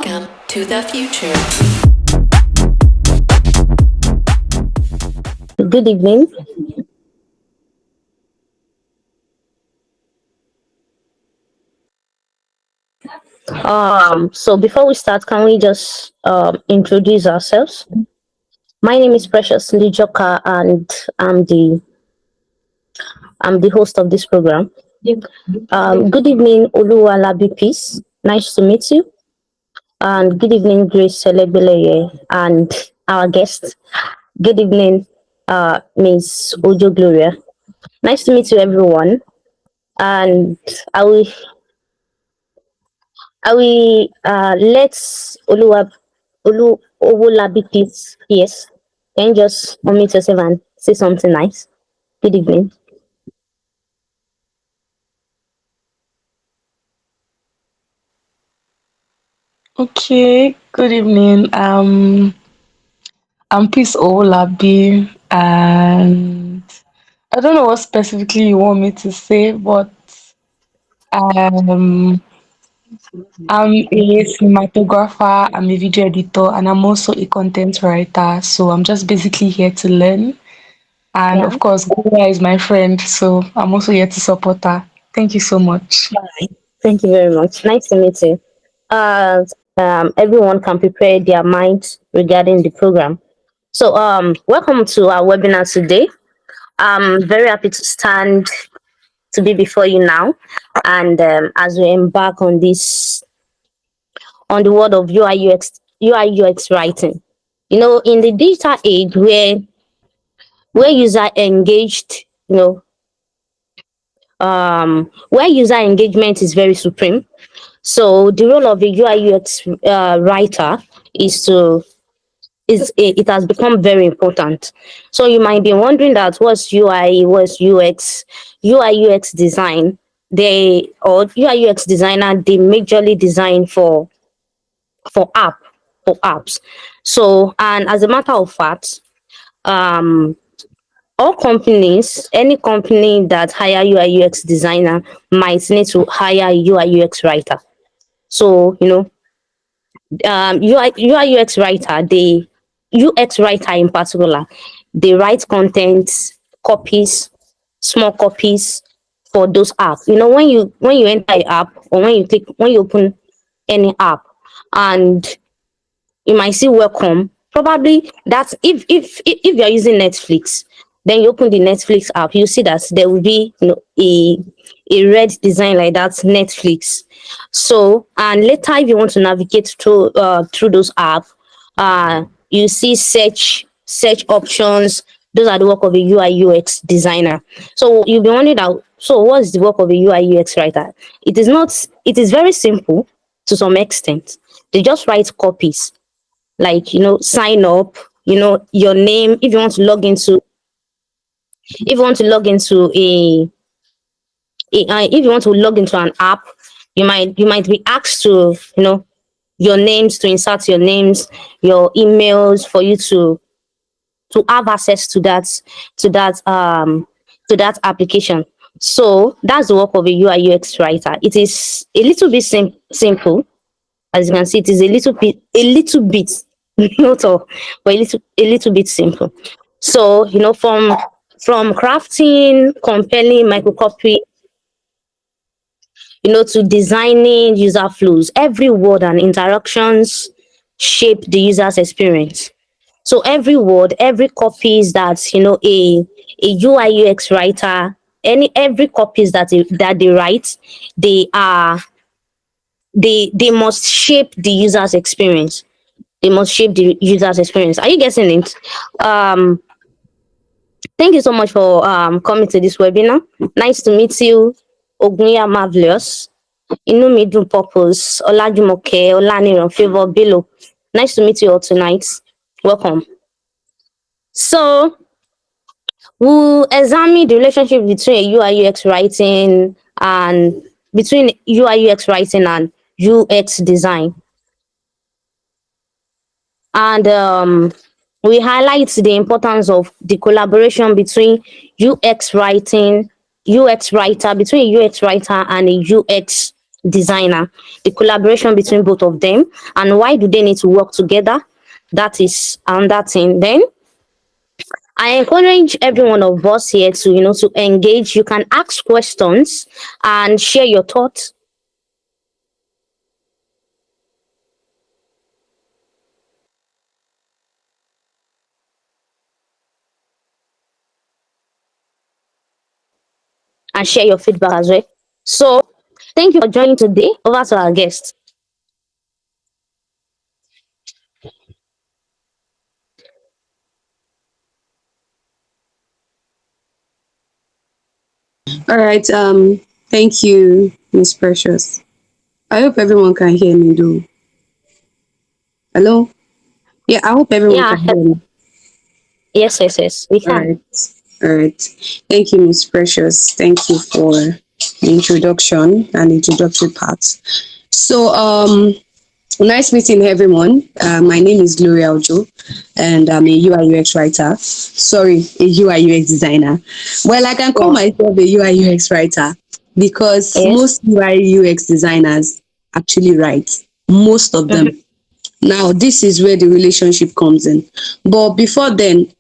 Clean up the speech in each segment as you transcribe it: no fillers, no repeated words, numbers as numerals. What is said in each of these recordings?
Welcome to the future. Good evening. So before we start, can we just introduce ourselves? My name is Precious Lijoka, and I'm the I'm the host of this program. Good evening, Oluwalabi Peace. Nice to meet you. And good evening, Grace Celebeleye, and our guest. Good evening, Miss Ojo Gloria. Nice to meet you, everyone. And I will let Owolabi please. Yes. Can you just unmute yourself and say something nice? Good evening. Okay, good evening. I'm Peace Olabi, and I don't know what specifically you want me to say, but um, I'm a cinematographer, I'm a video editor, and I'm also a content writer. So I'm just basically here to learn. And Yeah. of course, Gloria is my friend, so I'm also here to support her. Thank you so much. Bye. Thank you very much. Nice to meet you. Everyone can prepare their minds regarding the program. So, welcome to our webinar today. I'm very happy to be before you now, and as we embark on the world of UI UX writing. In the digital age where user engaged, where user engagement is very supreme. So the role of a UI UX writer is to is it has become very important. So you might be wondering that what's UX, UI UX design. They or UI UX designer they majorly design for app for apps. So and as a matter of fact, um all companies, any company that hire UI UX designer might need to hire a UI UX writer. So, UI UX writer, the UX writer in particular, they write content, copies, small copies for those apps. When you enter an app or when you open any app and you might see welcome. Probably that's if you're using Netflix, then you open the Netflix app, you see that there will be a red design like that Netflix. So and later if you want to navigate through those apps, you see search options. Those are the work of a UI UX designer. So you'll be wondering out. So what's the work of a UI UX writer? It is not. It is very simple to some extent. They just write copies like sign up, your name. If you want to log into an app, you might be asked to your names, to insert your names, your emails for you to have access to that application. So that's the work of a UI UX writer. It is a little bit simple. As you can see, it is a little bit not all, but a little bit simple. So from crafting compelling microcopy, to designing user flows, every word and interactions shape the user's experience. So every word, every copies that a UI UX writer, every copies that they write, they are they must shape the user's experience. They must shape the user's experience. Are you getting it? Um, thank you so much for coming to this webinar. Nice to meet you, Ognia Marvelous, Inumi Dun Purpose, Olajumoke, Olaniran, Favor Bello. Nice to meet you all tonight. Welcome. So we'll examine the relationship between a UI UX writing and between UI UX writing and UX design. And we highlight the importance of the collaboration between UX writing, UX writer, between a UX writer and a UX designer, the collaboration between both of them, and why do they need to work together. That is that thing. Then I encourage every one of us here to, to engage. You can ask questions and share your thoughts. And share your feedback as well. So, thank you for joining today. Over to our guest. All right. Thank you, Miss Precious. I hope everyone can hear me though. Hello? Yeah, I hope everyone Yeah, can hear me. yes, yes, yes, we All can. right. All right. Thank you, Miss Precious. Thank you for the introduction and introductory part. So, nice meeting everyone. My name is Gloria Ojo, and I'm a UI UX writer. Sorry, a UI UX designer. Well, I can call Yeah, myself a UI UX writer because yes. most UI UX designers actually write. Most of Mm-hmm. them. Now, this is where the relationship comes in. But before then,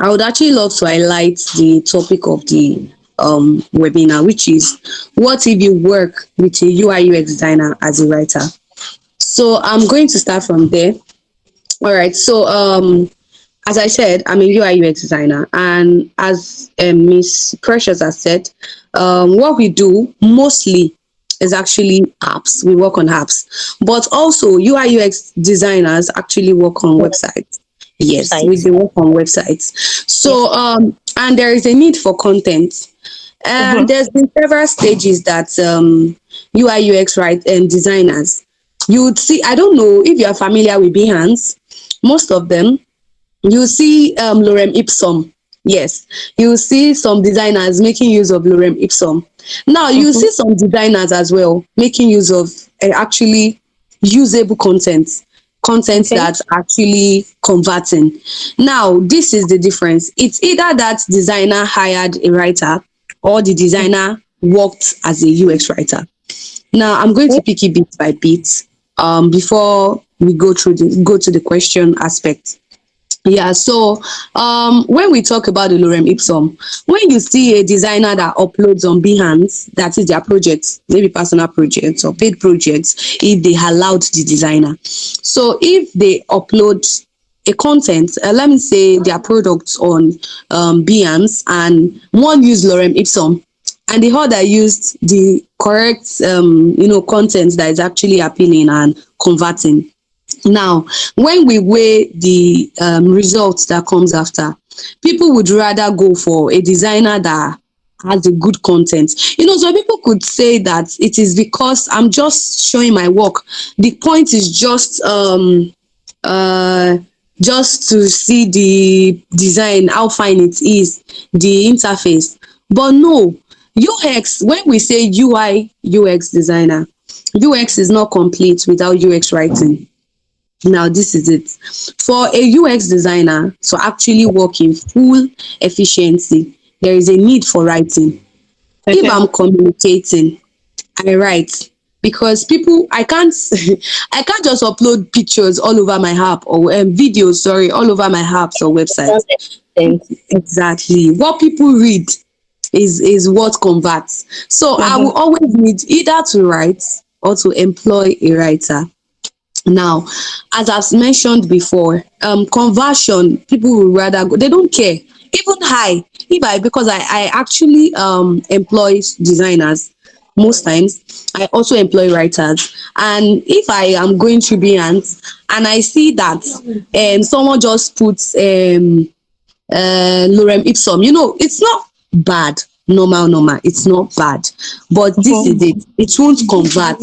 I would actually love to highlight the topic of the webinar, which is what if you work with a UI UX designer as a writer? So I'm going to start from there. All right. So as I said, I'm a UI UX designer, and as Miss Precious has said, what we do mostly is actually apps. We work on apps, but also UI UX designers actually work on websites. Yes, we Websites. do work on websites. Yes. So and there is a need for content, and Mm-hmm. there's been several stages that UI UX right and designers you would see. I don't know if you are familiar with Behance. Most of them you see lorem ipsum. Yes, you see some designers making use of lorem ipsum. Now you Mm-hmm. see some designers as well making use of actually usable content Okay. that's actually converting. Now this is the difference. It's either that designer hired a writer or the designer worked as a UX writer. Now I'm going to Okay. pick it bit by bit before we go to the question aspect. Yeah, so when we talk about the lorem ipsum, when you see a designer that uploads on Behance, that is their projects, maybe personal projects or paid projects, if they allowed the designer. So if they upload a content, let me say their products on Behance, and one used lorem ipsum and the other used the correct content that is actually appealing and converting. Now, when we weigh the results that comes after, people would rather go for a designer that has a good content. Some people could say that it is because I'm just showing my work. The point is uh just to see the design, how fine it is, the interface. But no, UX, when we say UI UX designer, UX is not complete without UX writing. Now, this is it. For a UX designer to actually work in full efficiency, there is a need for writing. If Mm-hmm. I'm communicating, I write because people I can't I can't just upload pictures all over my app or videos, sorry, all over my apps or websites. Exactly. What people read is what converts. So I Mm-hmm. will always need either to write or to employ a writer. Now, as I've mentioned before, conversion, people will rather go, they don't care. Even I, if I, because I actually employ designers most times, I also employ writers. And if I am going through Behance and I see that someone just puts lorem ipsum, it's not bad. Normal, it's not bad. But this is it. It won't convert,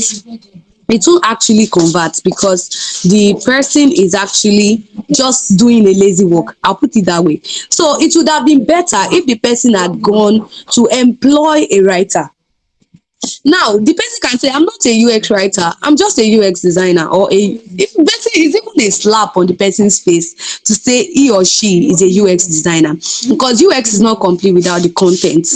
it will actually convert because the person is actually just doing a lazy work. I'll put it that way. So it would have been better if the person had gone to employ a writer. Now, the person can say, I'm not a UX writer, I'm just a UX designer, or if person is even a slap on the person's face to say he or she is a UX designer, because UX is not complete without the content.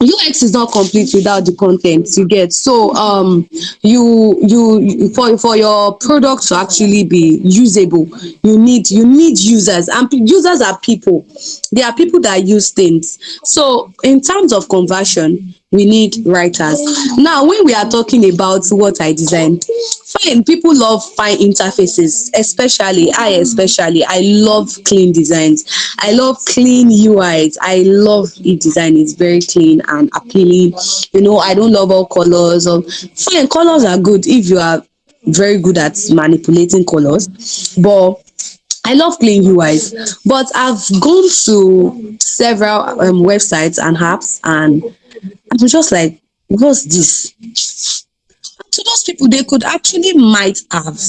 UX is not complete without the content, you get. So for your product to actually be usable, you need users, and users are people. They are people that use things. So in terms of conversion, we need writers. Now when we are talking about what I design, fine, people love fine interfaces, especially I love clean designs. I love clean UIs. I love design is very clean and appealing. I don't love all colors. Fine, colors are good if you are very good at manipulating colors, but I love clean UIs. But I've gone to several websites and apps, and I'm just like, what's this? To those people, they could actually might have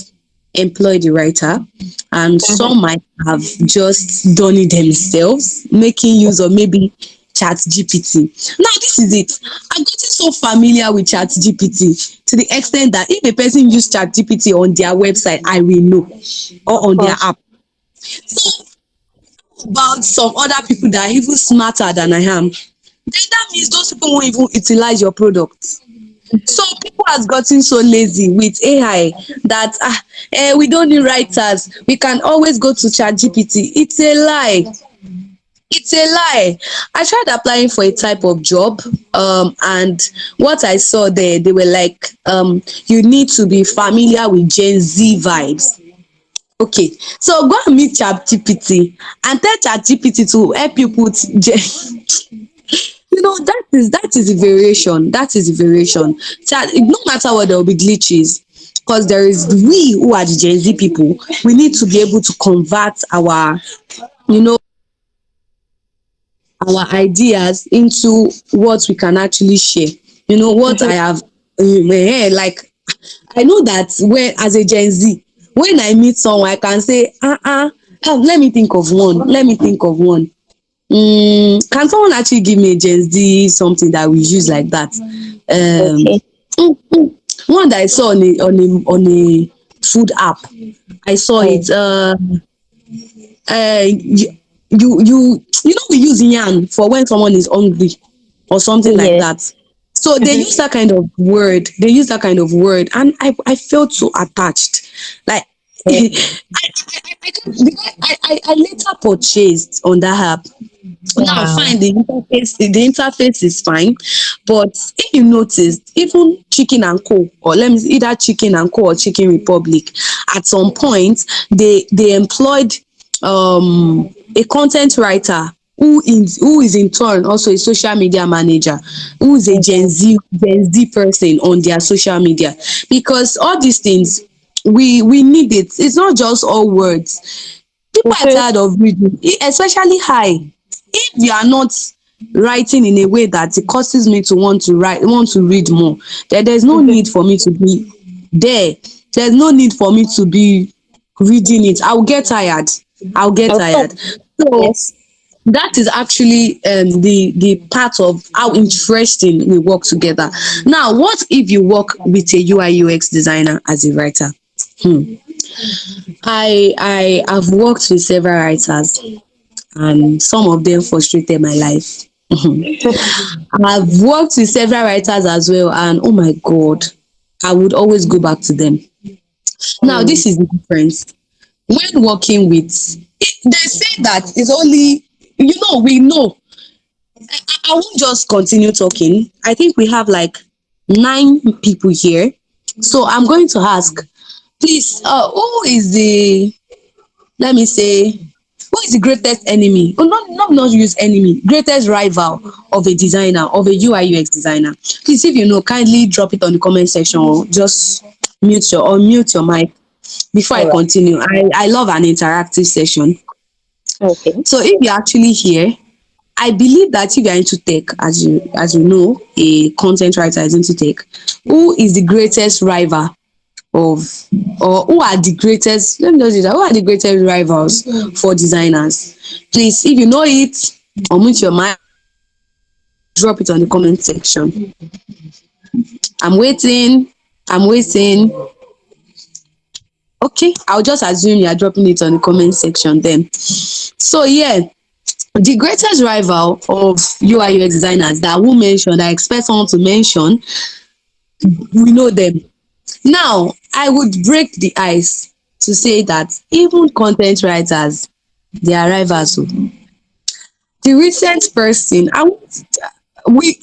employed a writer, and Mhm. some might have just done it themselves, making use of maybe chat gpt. Now this is it, I've gotten so familiar with chat gpt to the extent that if a person use chat gpt on their website, I will know, or Of on their course. app. So about some other people that are even smarter than I am, then that means those people won't even utilize your product. So people has gotten so lazy with AI that we don't need writers. We can always go to chat GPT. It's a lie. It's a lie. I tried applying for a type of job, and what I saw there, they were like, you need to be familiar with Gen Z vibes. Okay, so go and meet chat GPT and tell chat GPT to help you put that is a variation. That is a variation. No matter what, there will be glitches, because there is we who are the Gen Z people. We need to be able to convert you know our ideas into what we can actually share. What I have, like, I know that when, as a Gen Z, when I meet someone, I can say, let me think of one. Let me think of one. Can someone actually give me a Gen Z something that we use like that? Okay. One that I saw on a food app. I saw Oh, it. We use yarn for when someone is hungry or something like yes. that. So they Mhm. use that kind of word. They use that kind of word, and I felt so attached. Like Yeah. I later purchased on that app. Now Wow. fine, the interface is fine, but if you noticed, even Chicken and Co, or let me see, either Chicken and Co or Chicken Republic, at some point they employed a content writer who is in turn also a social media manager, who is a Okay. Gen Z person on their social media, because all these things we need it. It's not just all words. People are Mhm. tired of reading, especially high. If you are not writing in a way that it causes me to want to read more, then there's no Mhm. need for me to be there. There's no need for me to be reading it. I'll get tired. I'll get Of course. tired. So Yes. that is actually the part of how interesting we work together. Now, what if you work with a UI UX designer as a writer? Hmm. I have worked with several writers, and some of them frustrated my life. I've worked with several writers as well, and oh my god, I would always go back to them. Now, Mm. this is the difference. When working with, they say that it's only, we know. I won't just continue talking. I think we have like 9 people here. So I'm going to ask, please, who is the, let me say, who is the greatest enemy? Oh, not use enemy, greatest rival of a designer, of a UI UX designer. Please, if you know, kindly drop it on the comment section, or just mute your mic before I All right. continue. I love an interactive session. Okay. So if you're actually here, I believe that if you're into tech, as you know, a content writer is into tech, who is the greatest rival of, or who are the greatest, let me just do that, who are the greatest rivals for designers? Please, if you know it, unmute your mic, drop it on the comment section. I'm waiting. I'm waiting. Okay, I'll just assume you're dropping it on the comment section then. So yeah, The greatest rival of UI UX designers that won't mention, that I expect someone to mention, we know them. Now, I would break the ice to say that even content writers, they are rivals. Oh. The recent person, we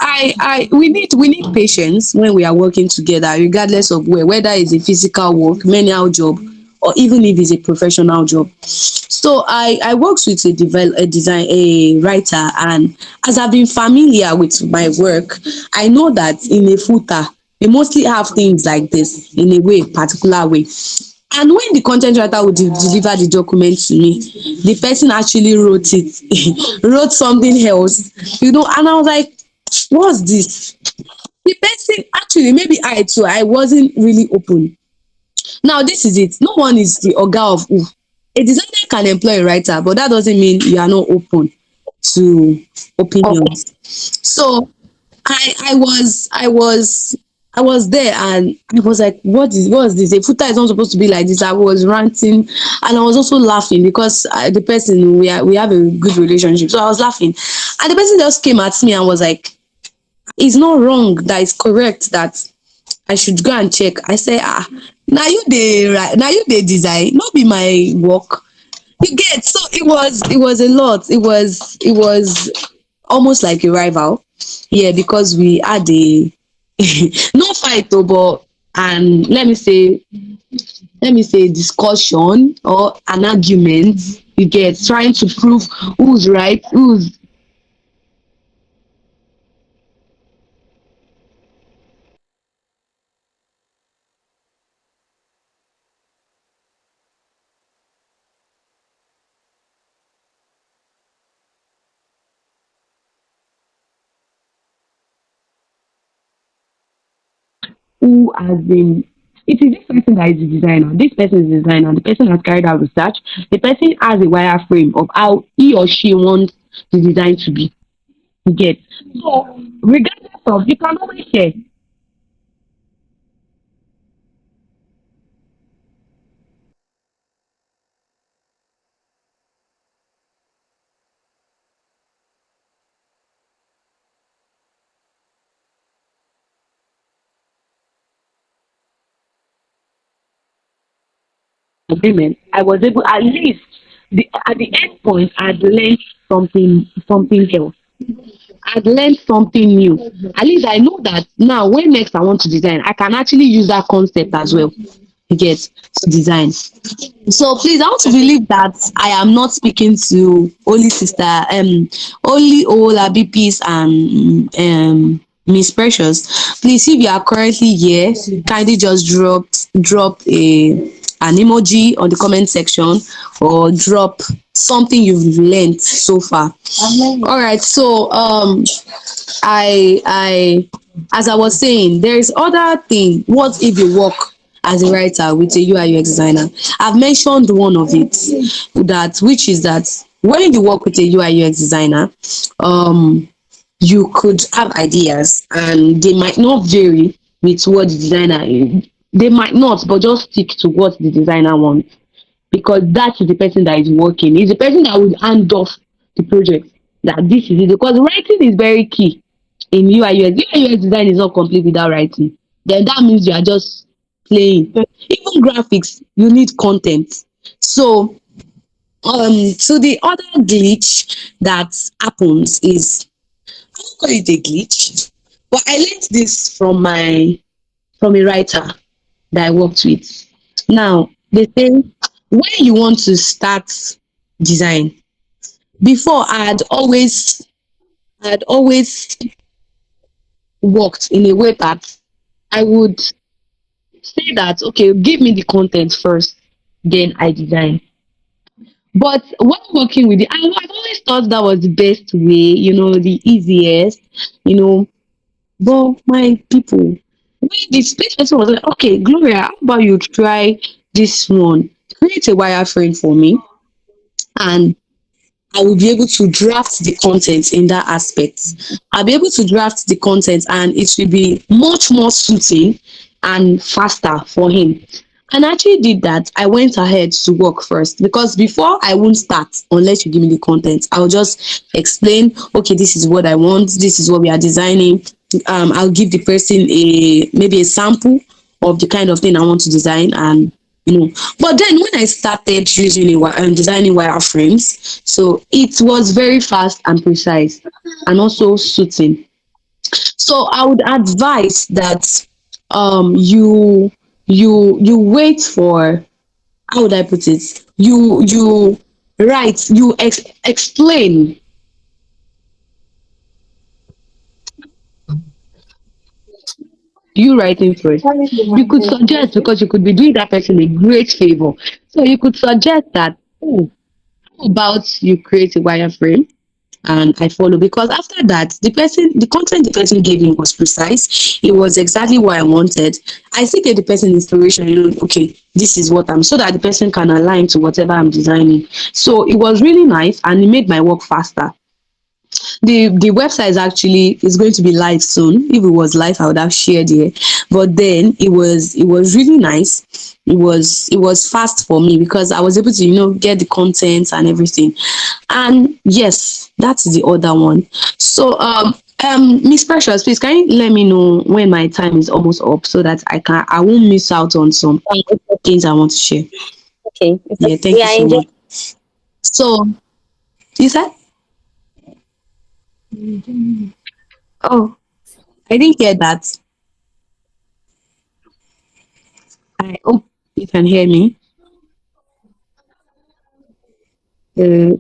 need patience when we are working together, regardless of whether it's a physical work, manual job, or even if it's a professional job. So I worked with a writer, and as I've been familiar with my work, I know that in a footer we mostly have things like this in a way, particular way. And when the content writer would deliver the document to me, the person actually wrote it, wrote something else, and I was like, what's this? The person actually, maybe I too, I wasn't really open. Now, this is it. No one is the oga of who. A designer can employ a writer, but that doesn't mean you are not open to Okay. opinions. So I was there, and I was like, what is this? A footer is not supposed to be like this. I was ranting, and I was also laughing because the person, we have a good relationship. So I was laughing, and the person just came at me and was like, it's not wrong, that is correct, that I should go and check. I say, now you dey write, na you dey design, no be my work. You get? So it was a lot. It was almost like a rival. Yeah, because we had a no fight though, but, and let me say discussion or an argument. You get, trying to prove who's right, who's who has been, it is this person that is the designer, this person is the designer, the person has carried out research, the person has a wireframe of how he or she wants the design to be. You get? So regardless of, you can always share. Agreement, I was able, at least, at the end point, I'd learned something else. I'd learned something new. At least I know that now when next I want to design, I can actually use that concept as well. You get, to design. So please, I want to believe that I am not speaking to only sister, only Ola BPs and Miss Precious. Please, if you are currently here, kindly just drop an emoji on the comment section, or drop something you've learned so far. All right. So I as I was saying, there is other thing. What if you work as a writer with a UI UX designer? I've mentioned one of it, that which is that when you work with a UI UX designer, um you could have ideas and they might not vary with what the designer is. They might not, but just stick to what the designer wants, because that is the person that is working. It's the person that will hand off the project, that this is it. Because writing is very key in UI UX. UI UX design is not complete without writing. Then that means you are just playing. Even graphics, you need content. So so the other glitch that happens is, I won't call it a glitch, but I learned this from a writer that I worked with. Now, they say when you want to start design, before I had always worked in a way that I would say that, okay, give me the content first, then I design. But when working with I've always thought that was the best way, the easiest, you know. But my people, when this person was like, okay, Gloria, how about you try this one? Create a wireframe for me, and I will be able to draft the content in that aspect. I'll be able to draft the content, and it will be much more suiting and faster for him. And I actually did that. I went ahead to work first because before I won't start unless you give me the content. I'll just explain, okay, this is what I want, this is what we are designing. I'll give the person a maybe a sample of the kind of thing I want to design, and you know. But then when I started using designing wireframes, so it was very fast and precise and also suiting. So I would advise that you wait for, how would I put it? You write, explain. You writing first. You could suggest, because you could be doing that person a great favor. So you could suggest that, oh, how about you create a wireframe and I follow, because after that the content the person gave me was precise. It was exactly what I wanted. I still gave the person inspiration, okay, this is what I'm, so that the person can align to whatever I'm designing. So it was really nice and it made my work faster. The website is going to be live soon. If it was live, I would have shared it. But then it was really nice. It was fast for me because I was able to get the content and everything. And yes, that's the other one. So Miss Precious, please can you let me know when my time is almost up so that I won't miss out on some things I want to share. Okay, it's Yeah, okay. thank We you are so enjoying. much. So you said, oh, I didn't hear that. I hope you can hear me. Uh,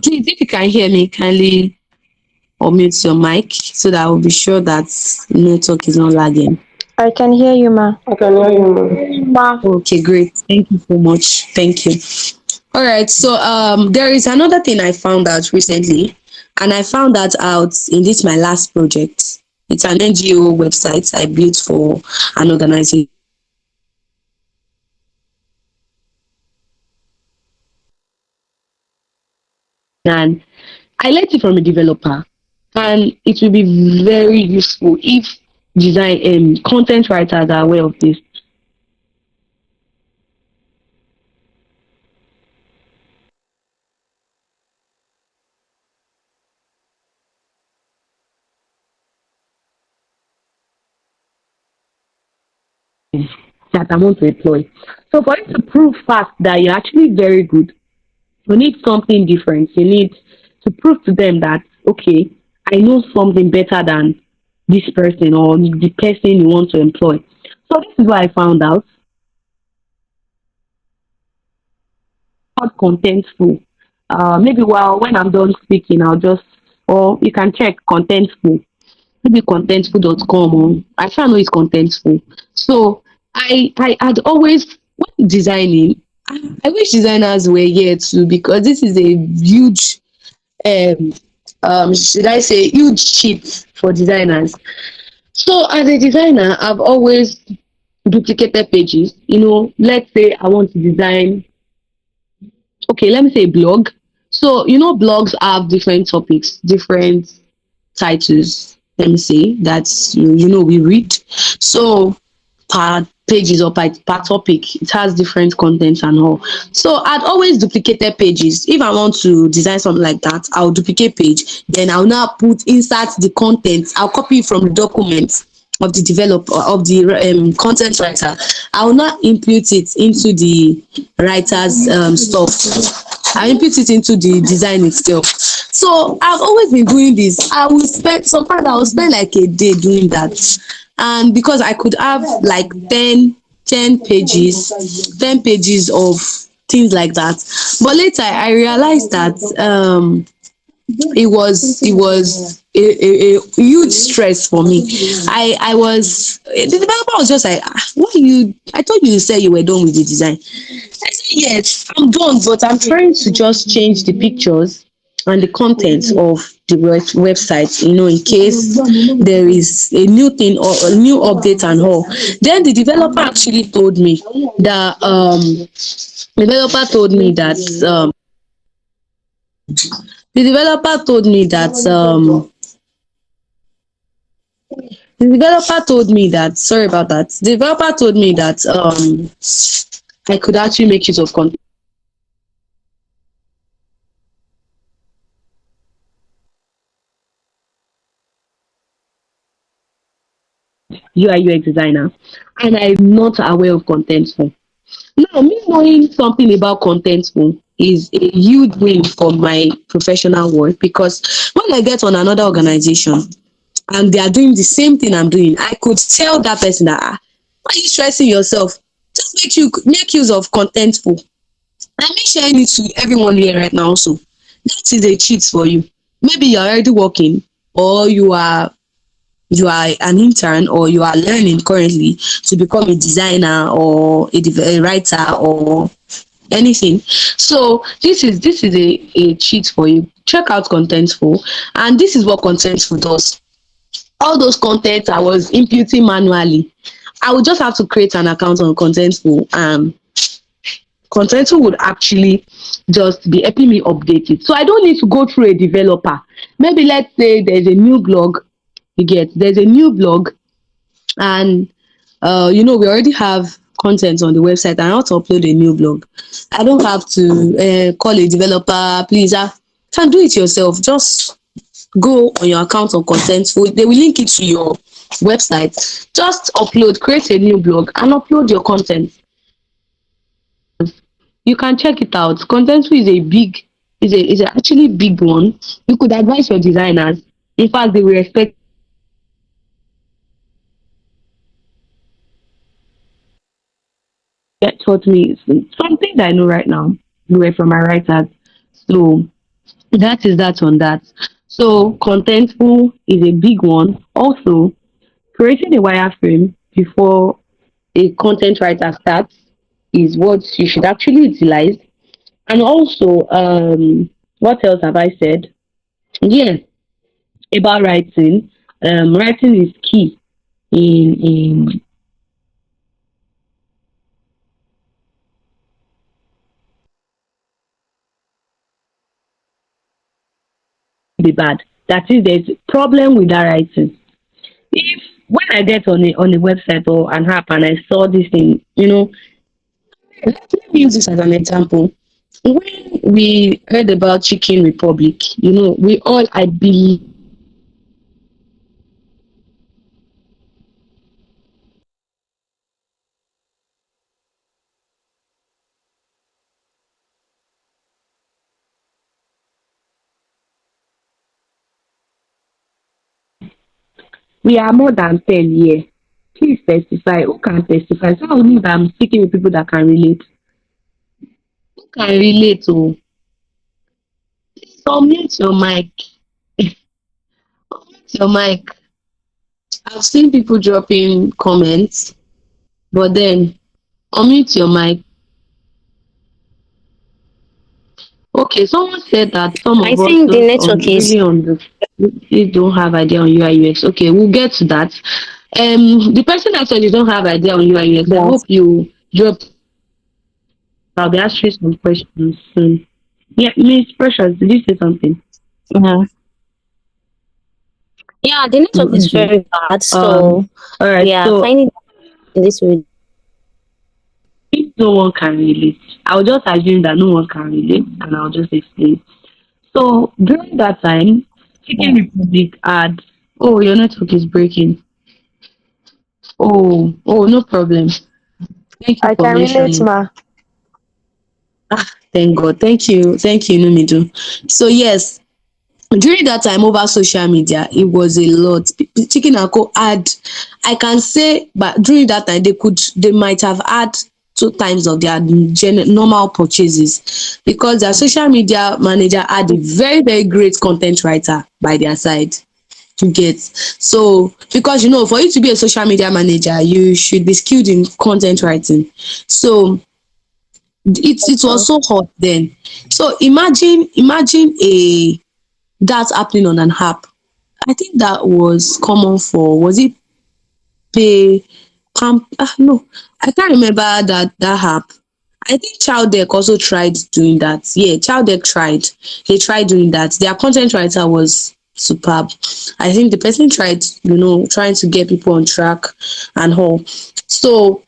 Please, if you can hear me, kindly unmute your mic so that I will be sure that network is not lagging. I can hear you, ma. I can hear you, ma. Okay, great. Thank you so much. Thank you. All right. So there is another thing I found out recently, and I found that out in this my last project. It's an NGO website I built for an organization. And I learned it from a developer, and it will be very useful if design content writers are aware of this. That I want to employ. So for you to prove fast that you're actually very good, you need something different. You need to prove to them that, okay, I know something better than this person or the person you want to employ. So this is what I found out. Not contentful. Maybe while when I'm done speaking, I'll just, or you can check contentful. Maybe contentful.com, or I shall know it's contentful. So I had always, when designing, I wish designers were here too, because this is a huge um should I say huge cheat for designers. So as a designer, I've always duplicated pages. Let's say I want to design, okay, let me say blog. So blogs have different topics, different titles. Let me say that's we read. So per pages or per topic, it has different content and all. So I'd always duplicated pages. If I want to design something like that, I'll duplicate page, then I'll now insert the content. I'll copy it from the document of the developer, of the content writer. I will not input it into the writer's stuff. I input it into the design itself. So I've always been doing this. Sometimes I will spend like a day doing that. And because I could have like 10 pages of things like that. But later I realized that it was a huge stress for me. The developer was just like, what you I thought you said you were done with the design. I said, yes, I'm done, but I'm trying to just change the pictures and the contents of the website, in case there is a new thing or a new update and all. Then the developer actually told me that developer told me that the developer told me that the developer told me that sorry about that. The developer told me that I could actually make use of UI UX designer, and I'm not aware of Contentful. Now, me knowing something about Contentful is a huge win for my professional work, because when I get on another organization and they are doing the same thing I'm doing, I could tell that person that, why are you stressing yourself? Just make use of Contentful. I'm sharing it to everyone here right now. So that is a cheat for you. Maybe you're already working, or you are an intern, or you are learning currently to become a designer or a writer or anything. So this is a cheat for you. Check out Contentful, and this is what Contentful does. All those contents I was inputting manually, I would just have to create an account on Contentful, and Contentful would actually just be helping me update it. So I don't need to go through a developer. Maybe let's say there's a new blog, there's a new blog, and we already have content on the website, and I want to upload a new blog. I don't have to call a developer, please. Can do it yourself. Just go on your account on Contentful. They will link it to your website. Just upload, create a new blog, and upload your content. You can check it out. Contentful is a actually big one. You could advise your designers. In fact, they will respect. That taught me something that I know right now. You were from my writers. So that is that on that. So Contentful is a big one. Also, creating a wireframe before a content writer starts is what you should actually utilize. And also, what else have I said? Yes, about writing. Writing is key in the bad. That is, there's a problem with that writing. If when I get on a website or an app and I saw this thing, let me use this as an example. When we heard about Chicken Republic, we all, I believe, we are more than 10 here. Please testify. Who can testify? So I mean that I'm speaking with people that can relate. Who can relate? Oh, so mute your mic. Mute your mic. I've seen people dropping comments, but then unmute your mic. Okay, someone said that some I of us think the don't network is. really don't have idea on UI UX. Okay, we'll get to that. The person that said you don't have idea on UI UX, I hope Yes. you drop. I'll be asking some questions soon. Yeah, Miss Precious, did you say something? Yeah. Yeah, the network is Okay. very bad, so Um. All right. we are So finding this way. if no one can relate, I'll just assume that no one can relate, and I'll just explain. So during that time, Chicken Republic had. Oh, your network is breaking. Oh, no problem. Thank you I for can relate, mentioning. ma. Thank God. Thank you, Numidu. So yes, during that time over social media, it was a lot. Chicken and Co had, I can say, but during that time they might have had two times of their normal purchases, because their social media manager had a very very great content writer by their side. To get, so because for you to be a social media manager, you should be skilled in content writing. So it was so hot then. So imagine a that happening on an app. I think that was common for, was it pay camp? No, I can't remember that app. I think Child Deck also tried doing that. Yeah, Child Deck tried. They tried doing that. Their content writer was superb. I think the person tried, trying to get people on track and all. So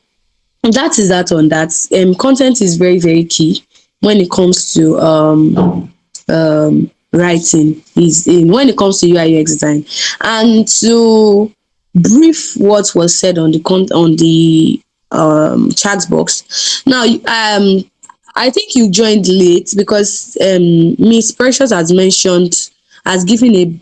that is that on that. Content is very, very key when it comes to writing. Is when it comes to UI UX design. And to brief what was said on the on the chat box. Now, I think you joined late because Miss Precious has given a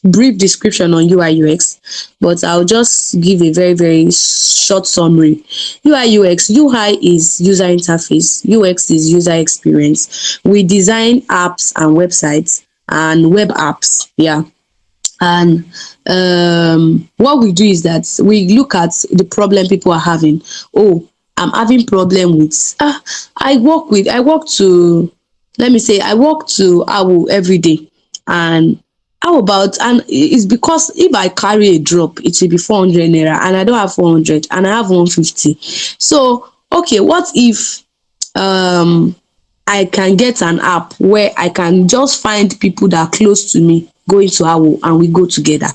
brief description on UI UX, but I'll just give a very, very short summary. UI UX, UI is user interface, UX is user experience. We design apps and websites and web apps. Yeah. And what we do is that we look at the problem people are having. Oh, I'm having problem with I walk to, let me say, I walk to Awu every day. And how about, and it's because if I carry a drop, it will be 400 naira, and I don't have 400 and I have 150. So okay, what if um I can get an app where I can just find people that are close to me, go into Awo, and we go together.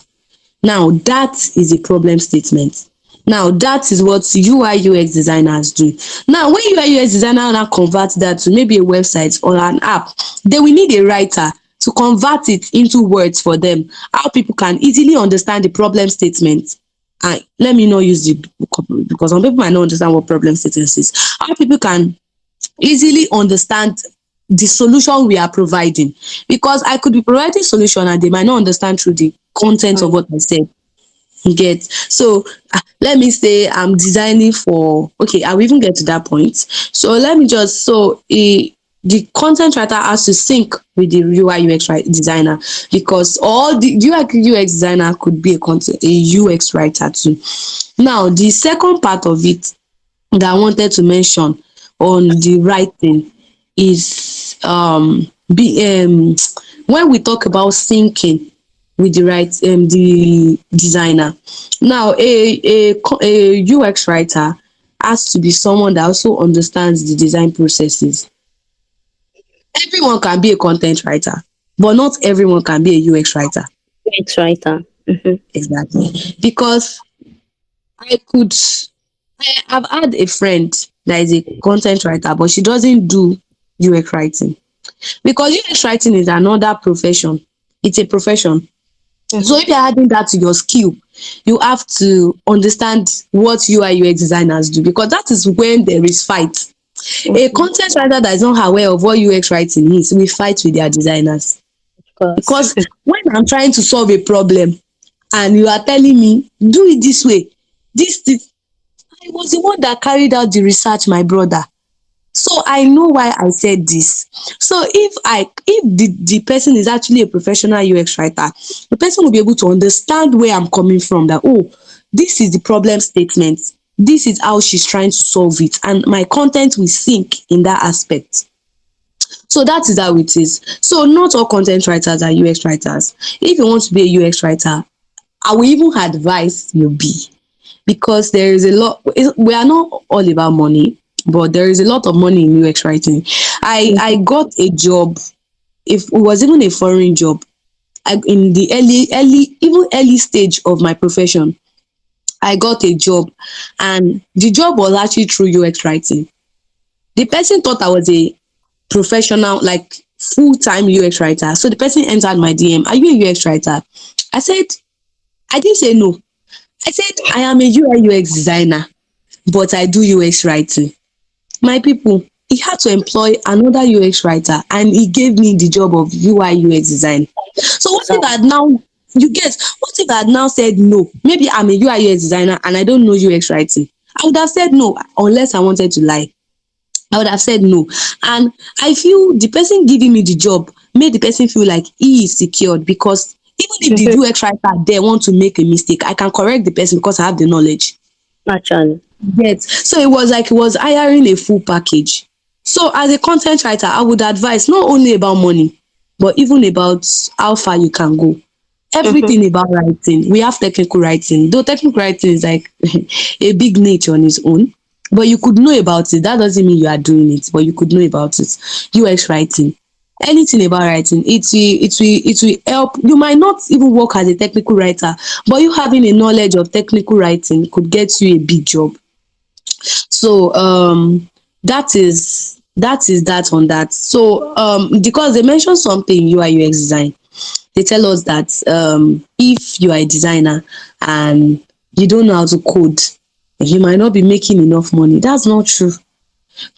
Now that is a problem statement. Now that is what UI UX designers do. Now when UI UX designer now convert that to maybe a website or an app, they will need a writer to convert it into words for them, how people can easily understand the problem statement. And let me not use the, because some people might not understand what problem statement is. How people can easily understand the solution we are providing, because I could be providing solution and they might not understand through the content of what I said. You get? So let me say I'm designing for, okay, I will even get to that point. So let me just, so the content writer has to sync with the UI UX designer, because all the UI UX designer could be a UX writer too. Now the second part of it that I wanted to mention on the writing is when we talk about syncing with the designer. Now a UX writer has to be someone that also understands the design processes. Everyone can be a content writer, but not everyone can be a UX writer. UX writer. Exactly. Because I could I've had a friend that is a content writer, but she doesn't do UX writing. Because UX writing is another profession. It's a profession. So if you're adding that to your skill, you have to understand what UI UX designers do, because that is when there is fight. A content writer that is not aware of what UX writing is, we fight with their designers. Of course. Because when I'm trying to solve a problem and you are telling me, do it this way, this, I was the one that carried out the research, my brother. So I know why I said this. So if the person is actually a professional UX writer, the person will be able to understand where I'm coming from, that oh, this is the problem statement. This is how she's trying to solve it. And my content will sync in that aspect. So that is how it is. So not all content writers are UX writers. If you want to be a UX writer, I will even advise you be, because there is a lot, we are not all about money, but there is a lot of money in UX writing. I got a job, if it was even a foreign job, in the early stage of my profession. I got a job, and the job was actually through UX writing. The person thought I was a professional, like full-time UX writer. So the person entered my DM, are you a UX writer? I said, I didn't say no. I said, I am a UI UX designer, but I do UX writing. My people, he had to employ another UX writer, and he gave me the job of UI UX design. So what if I had now, you get, what if I had now said no? Maybe I'm a UI UX designer and I don't know UX writing. I would have said no, unless I wanted to lie. I would have said no. And I feel the person giving me the job made the person feel like he is secured, because even if the UX writer there want to make a mistake, I can correct the person because I have the knowledge. Naturally. Yes. So it was like he was hiring a full package. So as a content writer, I would advise not only about money, but even about how far you can go. Everything about writing. We have technical writing. Though technical writing is like a big niche on its own, but you could know about it. That doesn't mean you are doing it, but you could know about it. UX writing, anything about writing, it will help. You might not even work as a technical writer, but you having a knowledge of technical writing could get you a big job. So that is that on that. So because they mentioned something UI UX design, they tell us that if you are a designer and you don't know how to code, you might not be making enough money. That's not true.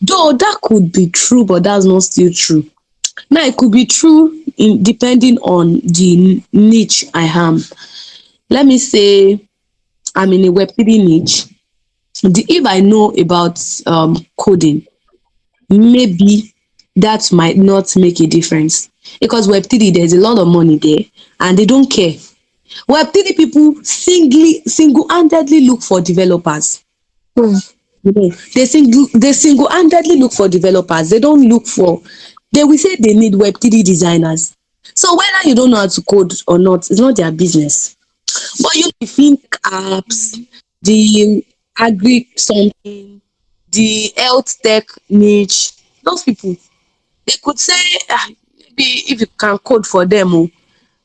Though that could be true, but that's not still true. Now it could be true in depending on the niche I am. Let me say I'm in a Web3 niche. If I know about coding, maybe that might not make a difference, because Web3 there's a lot of money there and they don't care. Web3 people single-handedly look for developers. Hmm. They single-handedly look for developers. They don't look for, they will say they need Web3 designers. So whether you don't know how to code or not, it's not their business. But the think apps, the agri something, the health tech niche, those people, they could say, maybe if you can code for them. Oh,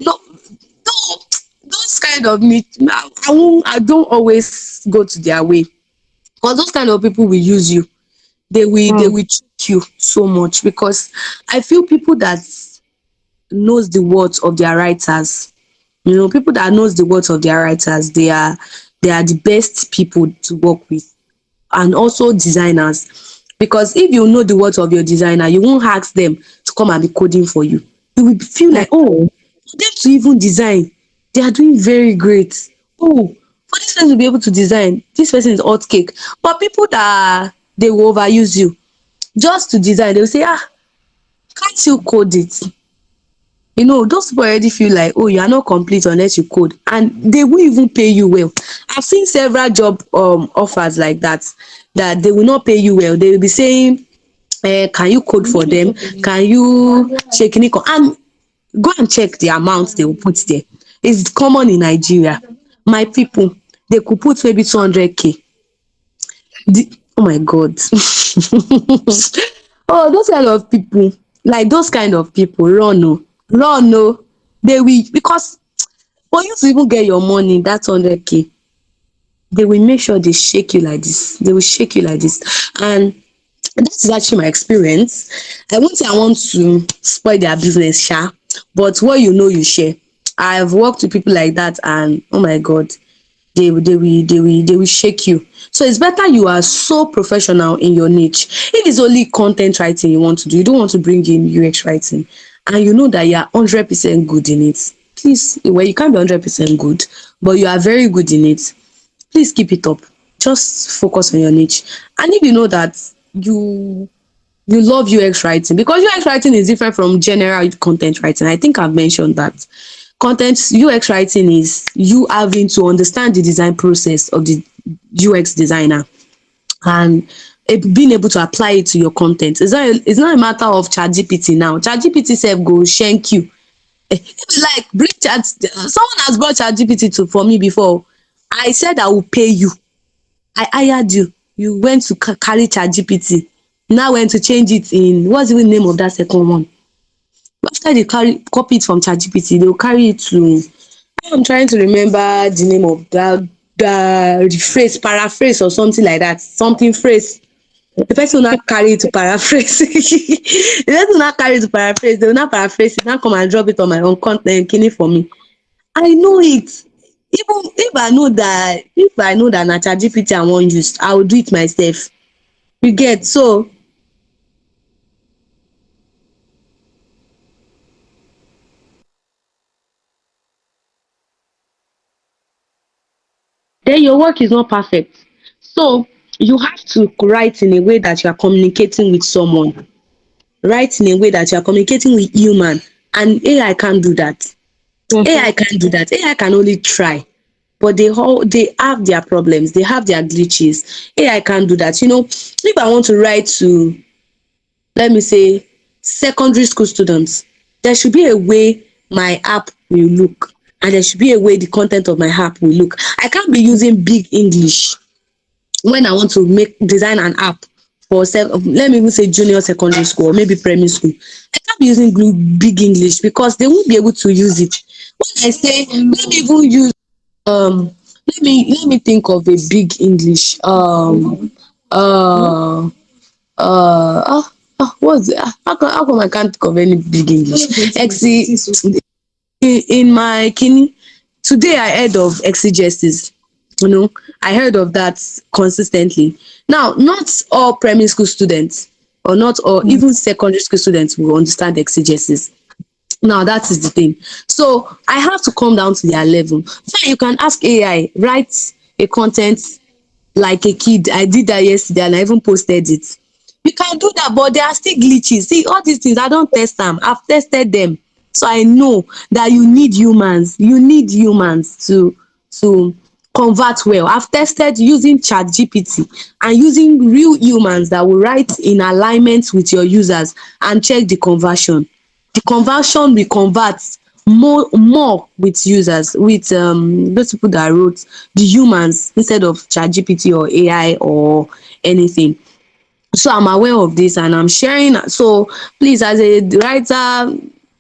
no, no, those kind of niche, I don't always go to their way, because those kind of people will use you. They will trick you so much, because I feel people that knows the words of their writers, people that knows the words of their writers, they are the best people to work with. And also designers, because if you know the words of your designer, you won't ask them to come and be coding for you. You will feel like, oh, for them to even design, they are doing very great. Oh, for this person to be able to design, this person is hot cake. But people that they will overuse you just to design, they will say, can't you code it? Those people already feel like, oh, you are not complete unless you code, and they won't even pay you well. I've seen several job offers like that, that they will not pay you well. They will be saying, can you code for them? Can you check Nico? And go and check the amount they will put there. It's common in Nigeria. My people, they could put maybe 200K. Oh my God. Oh, those kind of people, like those kind of people, run oh, run oh. They will, because for you to even get your money, that 100K, they will make sure they shake you like this. They will shake you like this. And that is actually my experience. I won't say I want to spoil their business, sha, but what you share. I've worked with people like that, and oh my God, they will shake you. So it's better you are so professional in your niche. If it's only content writing you want to do, you don't want to bring in UX writing, and you know that you are 100% good in it. Please, well, you can't be 100% good, but you are very good in it. Please keep it up. Just focus on your niche. And if you know that you love UX writing, because UX writing is different from general content writing. I think I've mentioned that. Content UX writing is you having to understand the design process of the UX designer, and being able to apply it to your content. It's not a matter of ChatGPT now. ChatGPT self go shank you. If you like, bring chat. Someone has brought ChatGPT to for me before. I said I will pay you. I hired you. You went to carry ChatGPT. Now went to change it in, what's the name of that second one? After they copy it from ChatGPT, they will carry it to, I'm trying to remember the name of that, the phrase, paraphrase or something like that. Something phrase. The person will not carry it to paraphrase. The person will not carry it to paraphrase. They will not paraphrase it, not come and drop it on my own content, kini for me. I know it. Even if I know that na ChatGPT I wan use, I will do it myself. You get? So then your work is not perfect. So you have to write in a way that you are communicating with someone. Write in a way that you are communicating with human. And AI can't do that. AI Mhm. can't do that. AI can only try. But they have their problems, they have their glitches. AI can't do that. If I want to write to, let me say, secondary school students, there should be a way my app will look, and there should be a way the content of my app will look. I can't be using big English when I want to make design an app for let me even say junior secondary school or maybe primary school. I can't be using big English, because they won't be able to use it. When I say, let me even use, let me think of a big English. uh what's it? How come I can't think of any big English? In my kini today I heard of exegesis. You know, I heard of that consistently. Now, not all primary school students or not all even secondary school students will understand exegesis. Now that is the thing. So I have to come down to their level. Fine, you can ask AI, write a content like a kid. I did that yesterday and I even posted it. You can do that, but there are still glitches. See, all these things, I don't test them. I've tested them. So I know that you need humans. You need humans to convert well. I've tested using ChatGPT and using real humans that will write in alignment with your users and check the conversion. The conversion will convert more with users, with those people that wrote, the humans, instead of ChatGPT or AI or anything. So I'm aware of this and I'm sharing. So please, as a writer,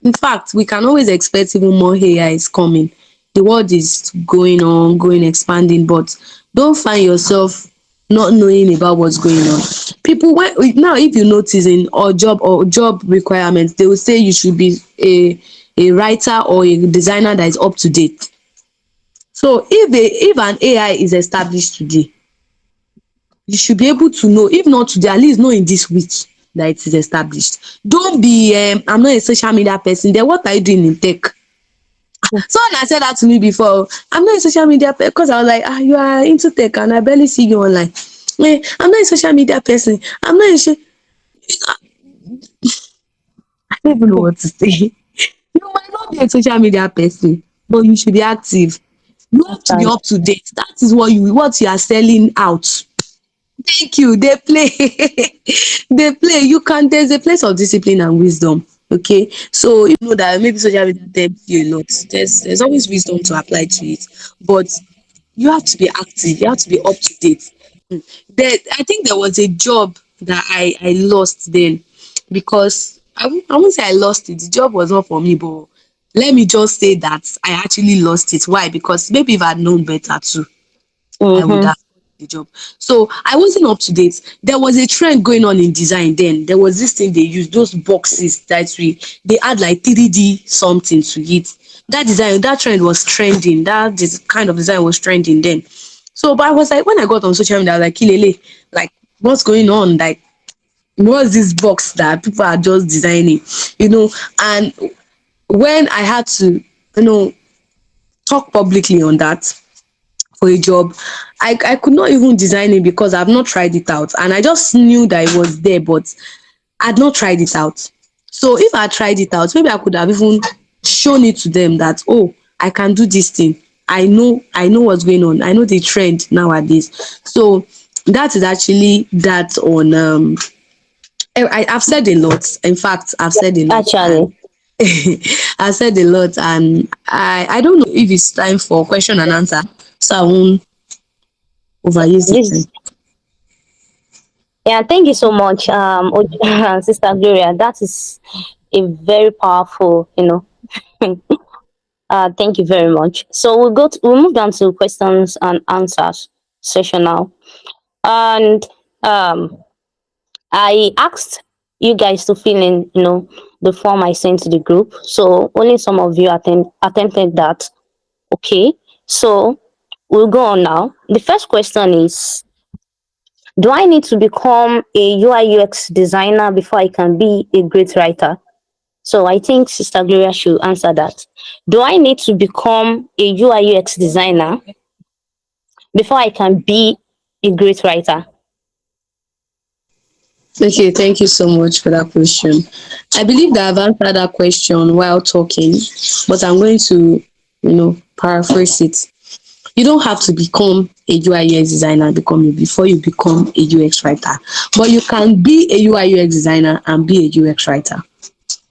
in fact, we can always expect even more AI is coming. The world is going on, going, expanding, but don't find yourself not knowing about what's going on. People, when now, if you notice in or job requirements, they will say you should be a writer or a designer that is up to date. So if an AI is established today, you should be able to know, if not today, at least know in this week that it is established. Don't be I'm not a social media person. Then what are you doing in tech? Someone has said that to me before. I'm not a social media person, because I was like, you are into tech and I barely see you online. I'm not a social media person. I'm not a I don't even know what to say. You might not be a social media person, but you should be active. You have to be Understand. up to date. That is what you are selling out. Thank you. They play. They play. You can. There's a place of discipline and wisdom. Okay. So you know that maybe social media tempts you a lot. There's always wisdom to apply to it, but you have to be active. You have to be up to date. There, I think there was a job that I lost then, because I won't say I lost it. The job was not for me, but let me just say that I actually lost it. Why? Because maybe if I'd known better too, I would Mm-hmm. have the job. So I wasn't up to date. There was a trend going on in design then. There was this thing they used, those boxes that they add like 3D something to it. That design, that trend was trending. That this kind of design was trending then. So, but I was like, when I got on social media, I was like, Kilele, like, what's going on? Like, what's this box that people are just designing? You know, and when I had to, talk publicly on that for a job, I could not even design it because I've not tried it out. And I just knew that it was there, but I'd not tried it out. So if I tried it out, maybe I could have even shown it to them that, oh, I can do this thing. I know what's going on. I know the trend nowadays. So that is actually that on I've said a lot. In fact, I've said a lot, and Actually, I've said a lot, and I don't know if it's time for question and answer, so I won't overuse the this time. yeah, thank you so much, Sister Gloria. That is a very powerful, thank you very much. So we'll move down to questions and answers session now. And I asked you guys to fill in, the form I sent to the group. So only some of you attempted that. Okay. So we'll go on now. The first question is, do I need to become a UI UX designer before I can be a great writer? So I think Sister Gloria should answer that. Do I need to become a UI UX designer before I can be a great writer? Okay, thank you so much for that question. I believe that I've answered that question while talking, but I'm going to, paraphrase it. You don't have to become a UI UX designer before you become a UX writer, but you can be a UI UX designer and be a UX writer.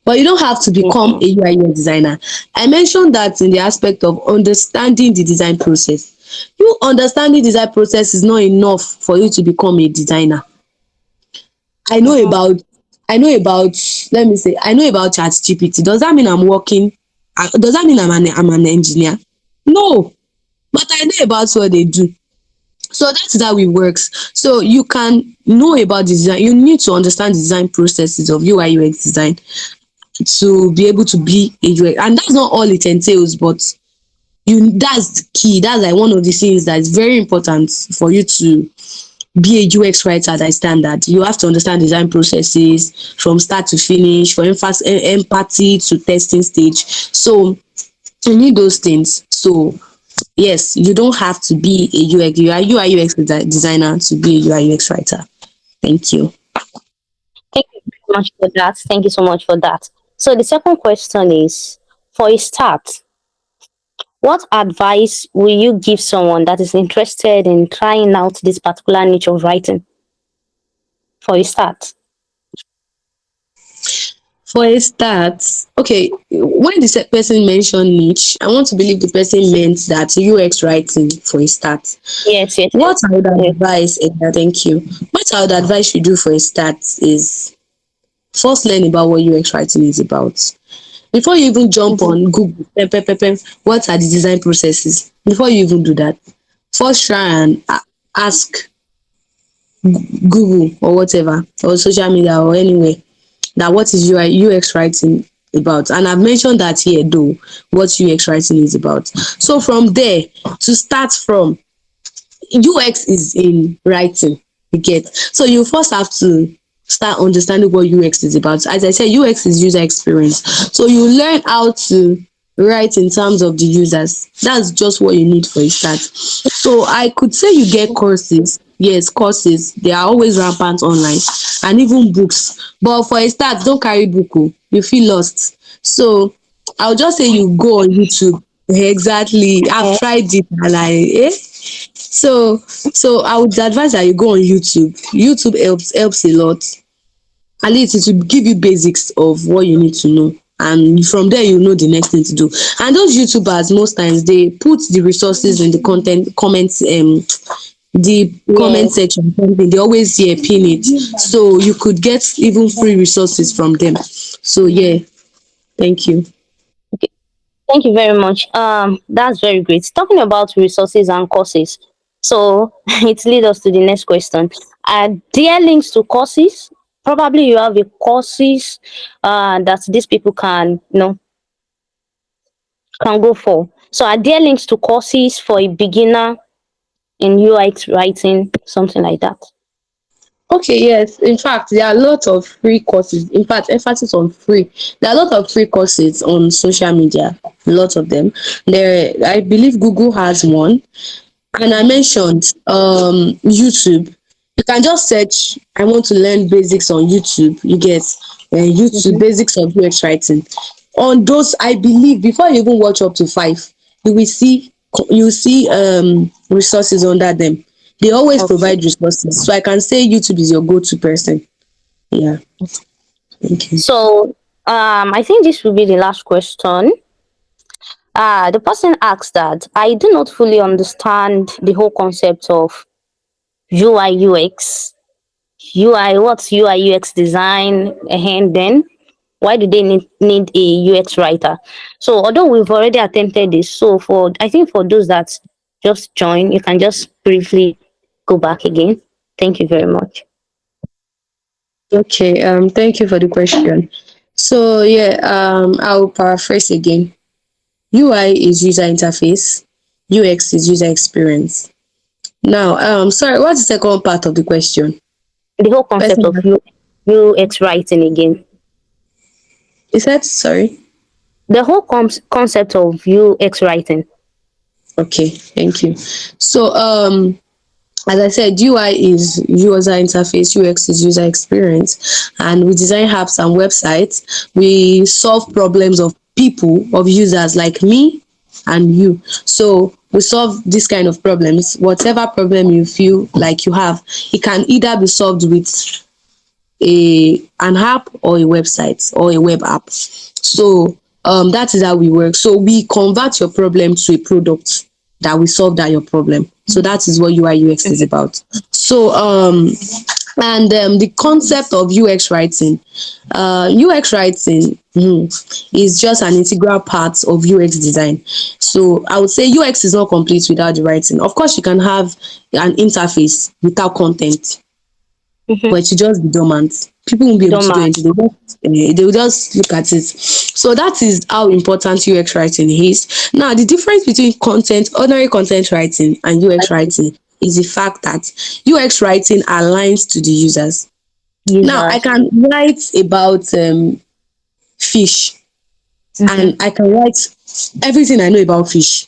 But you don't have to become Mhm. a UI UX designer. I mentioned that in the aspect of understanding the design process. You understanding design process is not enough for you to become a designer. I know Mhm. about I know about let me say I know about ChatGPT. Does that mean I'm working? Does that mean I'm an engineer? No, but I know about what they do. So that's how it works. So you can know about the design. You need to understand the design processes of UI UX design to be able to be a UX. And that's not all it entails, but you that's the key. That's like one of the things that is very important for you to be a UX writer that is standard. You have to understand design processes from start to finish, from empathy to testing stage. So you need those things. So yes, you don't have to be a UX, UI UX designer to be a UI UX writer. Thank you. Thank you very much for that. Thank you so much for that. So the second question is, for a start, what advice will you give someone that is interested in trying out this particular niche of writing? For a start. For a start, okay, when the person mentioned niche, I want to believe the person meant that UX writing for a start. Yes, yes, What yes. I would Yes. advise, thank you. What I would advise you do for a start is first learn about what UX writing is about. Before you even jump Mhm. on Google, what are the design processes? Before you even do that, first try and ask Google or whatever, or social media or anywhere, that what is UX writing about. And I've mentioned that here though, what UX writing is about. So from there, to start from, UX is in writing, you get. So you first have to start understanding what UX is about. As I said, UX is user experience. So you learn how to write in terms of the users. That's just what you need for a start. So I could say you get courses. Yes, courses. They are always rampant online, and even books. But for a start, don't carry book. Oh. You feel lost. So I'll just say you go on YouTube. Exactly. I've Yeah. tried it and so I would advise that you go on YouTube. YouTube helps a lot. At least it will give you basics of what you need to know. And from there you know the next thing to do. And those YouTubers most times they put the resources in the content comments the comment Yes. section something. They always pin it. So you could get even free resources from them. So yeah, thank you. Okay. Thank you very much. That's very great. Talking about resources and courses. So it leads us to the next question. Are there links to courses? Probably you have a courses that these people can, can go for. So are there links to courses for a beginner in UX writing, something like that? Okay, yes. In fact, there are a lot of free courses. In fact, emphasis on free. There are a lot of free courses on social media. A lot of them. There, I believe Google has one, and I mentioned YouTube. You can just search. I want to learn basics on YouTube. You get YouTube Mhm. basics of UX writing. On those, I believe before you even watch up to five, you will see resources under them. They always Okay. provide resources. So I can say YouTube is your go-to person. Yeah. Thank you. So I think this will be the last question. The person asks that I do not fully understand the whole concept of UI UX. UI, what's UI UX design? And then why do they need a UX writer? So although we've already attempted this, so for I think for those that just join, you can just briefly go back again. Thank you very much. Okay. Thank you for the question. So yeah. I'll paraphrase again. UI is user interface. UX is user experience. Now, sorry, what's the second part of the question? The whole concept of Person, UX writing again. is that sorry? The whole concept of UX writing. Okay, thank you. So, as I said, UI is user interface, UX is user experience, and we design apps and websites. We solve problems of people, of users like me and you. So we solve this kind of problems. Whatever problem you feel like you have, it can either be solved with an app or a website or a web app. So that is how we work. So we convert your problem to a product that will solve that your problem. So that is what UI UX is about. So and the concept of UX writing, UX writing is just an integral part of UX design. So I would say UX is not complete without the writing. Of course, you can have an interface without content, Mm-hmm. but it should just be dormant. People won't be able to do Doma. anything. They will just look at it. So that is how important UX writing is. Now, the difference between ordinary content writing and UX writing is the fact that UX writing aligns to the users. Now, I Users. can write about fish, and Mm-hmm. I can write everything I know about fish.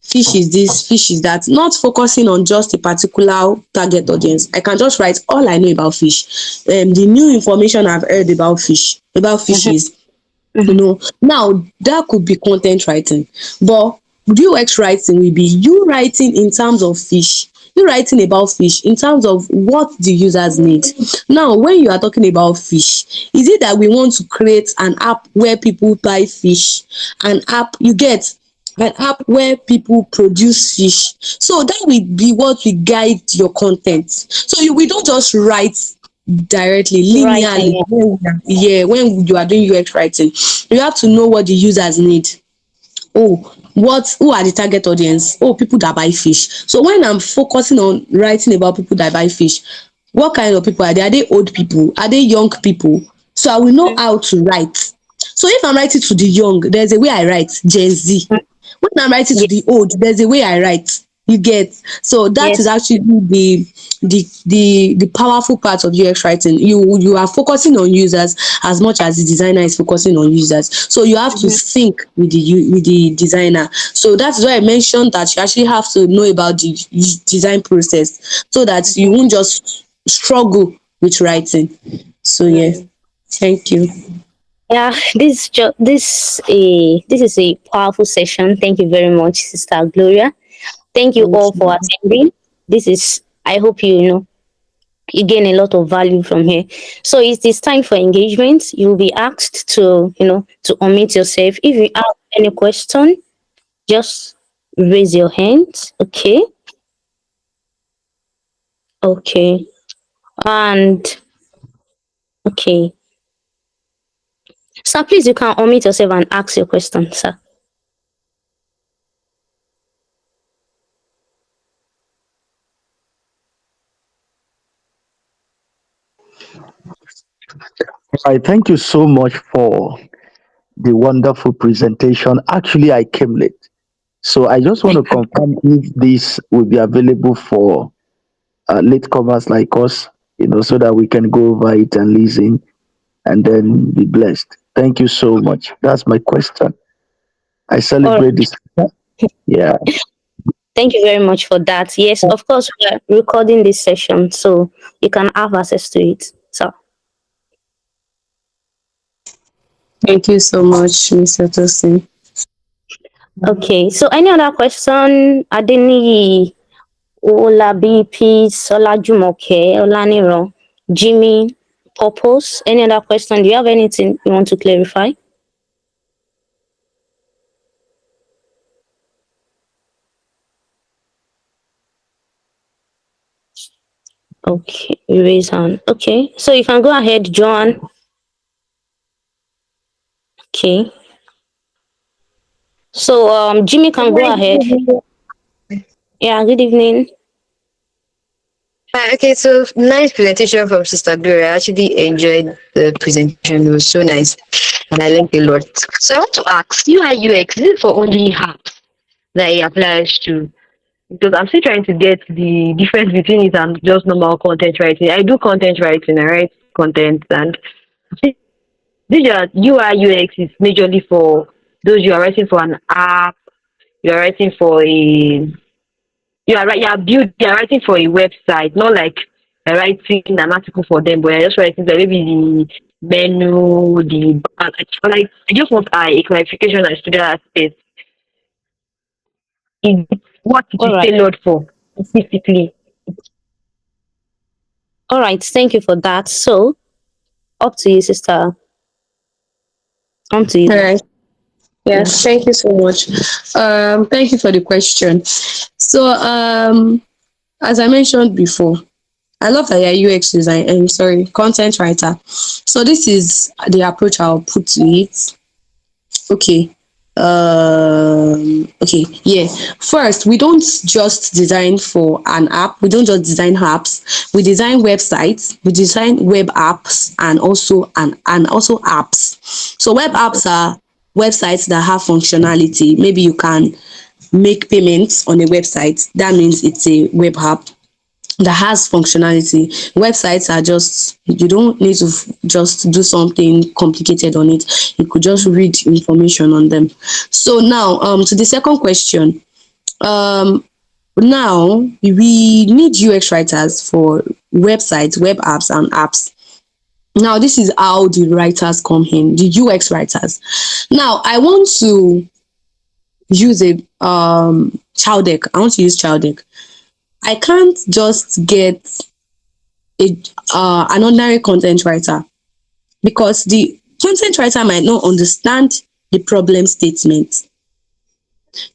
Fish is this, fish is that, not focusing on just a particular target audience. I can just write all I know about fish. The new information I've heard about Mm-hmm. fishes. Mm-hmm. Now that could be content writing, but UX writing will be you writing in terms of fish, you writing about fish in terms of what the users need. Now, when you are talking about fish, is it that we want to create an app where people buy fish, an app you get, an app where people produce fish? So that will be what will guide your content. So we don't just write directly, linearly. Writing. Yeah, when you are doing UX writing, you have to know what the users need. Oh, who are the target audience? Oh, people that buy fish. So when I'm focusing on writing about people that buy fish, what kind of people are they? Are they old people? Are they young people? So I will know Mm-hmm. how to write. So if I'm writing to the young, there's a way I write, Gen Z. When I'm writing to Yeah. the old, there's a way I write. You get. So that is Yes. actually the powerful part of UX writing. You are focusing on users as much as the designer is focusing on users. So you have to Mm-hmm. sync with the designer. So that's why I mentioned that you actually have to know about the design process so that you Mm-hmm. won't just struggle with writing. So yeah, Mm. thank you. Yeah, this is a powerful session. Thank you very much, Sister Gloria. Thank you Thank all for you. attending. This is, I hope you gain a lot of value from here. So it is time for engagement. You'll be asked to unmute yourself. If you have any question, just raise your hand. Okay. Okay. And okay. Sir, please, you can unmute yourself and ask your question, sir. I thank you so much for the wonderful presentation. Actually, I came late. So I just want to confirm if this will be available for latecomers like us, so that we can go over it and listen and then be blessed. Thank you so much. That's my question. I All right. celebrate this. Yeah. Thank you very much for that. Yes, of course, we are recording this session, so you can have access to it. So, Thank you so much, Mr. Tosin. okay. So, any other question? Adeni, Olabi, Peace, Olajumoke, Olaniro, Jimmy, Purpose. Any other question? Do you have anything you want to clarify? Okay, you raise hand. Okay, so you can go ahead, John. Okay. So, Jimmy can go ahead. Yeah, good evening. Okay, so nice presentation from Sister Gloria. I actually enjoyed the presentation. It was so nice, and I learned a lot. So I want to ask, UI UX, is it for only apps that it applies to? Because I'm still trying to get the difference between it and just normal content writing. I do content writing, I write content, and this UI UX is majorly for those you are writing for an app, you are writing for a you are right. You are writing for a website, not like writing an article for them, but you're just writing like maybe the menu, the like I just want a clarification as to that aspect. Is it what it All is right. tailored for specifically? All right. Thank you for that. So, up to you, sister. On to All you. right. Yeah. Yes, thank you so much. Thank you for the question. So, as I mentioned before, I love that you're UX design. Sorry, content writer. So this is the approach I'll put to it. Okay. Okay, yeah. First, we don't just design for an app. We don't just design apps. We design websites. We design web apps and also apps. So web apps are websites that have functionality. Maybe you can make payments on a website. That means it's a web app that has functionality. Websites are just, you don't need to just do something complicated on it. You could just read information on them. So now, to the second question. Um, Now we need UX writers for websites, web apps, and apps. Now this is how the writers come in, the UX writers. Now I want to use a child deck. I want to use child deck. I can't just get a an ordinary content writer, because the content writer might not understand the problem statement.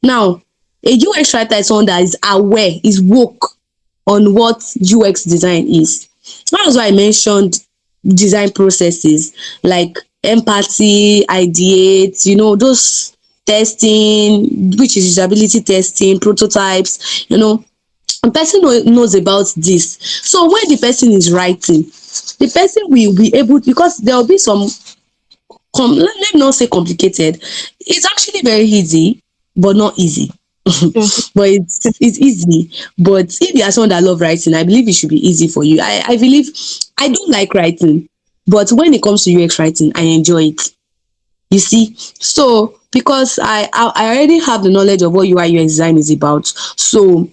Now, a UX writer is someone that is aware, is woke on what UX design is. That's why I mentioned design processes like empathy, ideate, those testing, which is usability testing, prototypes, a person knows about this. So when the person is writing, the person will be able, because there will be some let me not say complicated. It's actually very easy, but not easy. But it's easy. But if you are someone that love writing, I believe it should be easy for you. I believe, I don't like writing, but when it comes to UX writing, I enjoy it. You see, so because I already have the knowledge of what UI UX design is about, so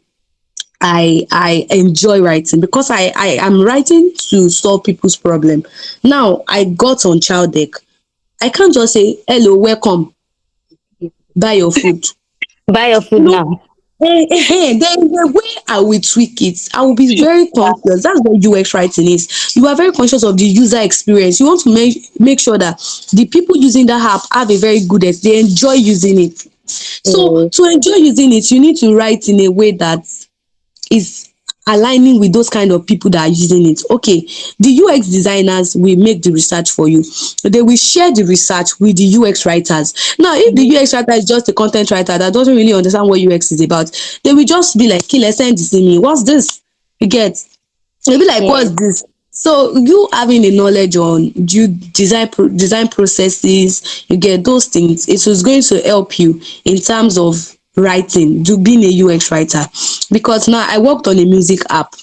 I enjoy writing because I am writing to solve people's problem. Now I got on child deck. I can't just say hello, welcome, buy your food. Buy your food No, now. there is a way I will tweak it. I will be very conscious. That's what UX writing is. You are very conscious of the user experience. You want to make sure that the people using that app have a very good they enjoy using it. So Mm. to enjoy using it, you need to write in a way that is aligning with those kind of people that are using it. Okay, the UX designers will make the research for you. They will share the research with the UX writers. Now, if the UX writer is just a content writer that doesn't really understand what UX is about, they will just be like, "Killer, send this to me. What's this?" You get? They'll be like, Yeah. "What's this?" So you having a knowledge on design processes, you get those things. It was going to help you in terms of writing, to being a UX writer. Because now I worked on a music app.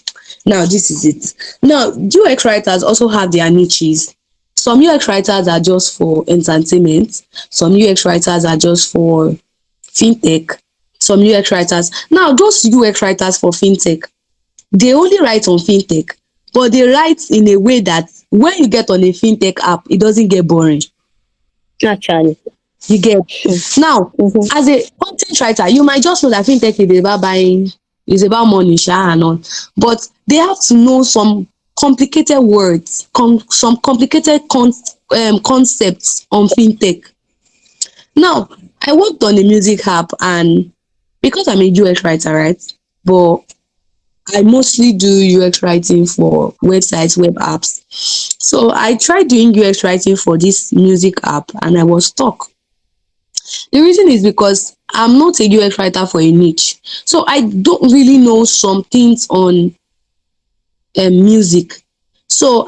Now this is it. Now UX writers also have their niches. Some UX writers are just for entertainment. Some UX writers are just for fintech. Some UX writers. Now those UX writers for fintech, they only write on fintech, but they write in a way that when you get on a fintech app, it doesn't get boring. Actually. You get? Now, Mm-hmm. as a content writer, you might just know that fintech is about buying, is about money, sha and all. But they have to know some complicated words, some complicated concepts on fintech. Now, I worked on a music app, and because I'm a UX writer, right? But I mostly do UX writing for websites, web apps. So I tried doing UX writing for this music app and I was stuck. The reason is because I'm not a UX writer for a niche. So I don't really know some things on music. So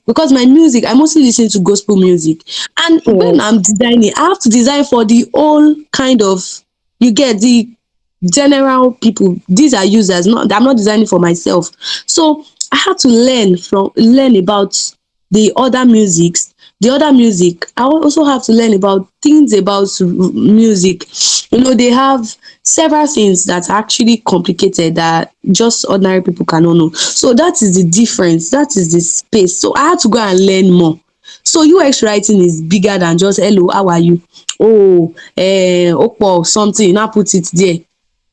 because my music, I mostly listen to gospel music. And Yeah. when I'm designing, I have to design for the whole kind of, you get the general people. These are users, not, I'm not designing for myself. So I had to learn about the other musics. The other music, I also have to learn about things about music. They have several things that are actually complicated that just ordinary people cannot know. So that is the difference. That is the space. So I had to go and learn more. So UX writing is bigger than just hello, how are you? Oh, Okpo, something, now put it there.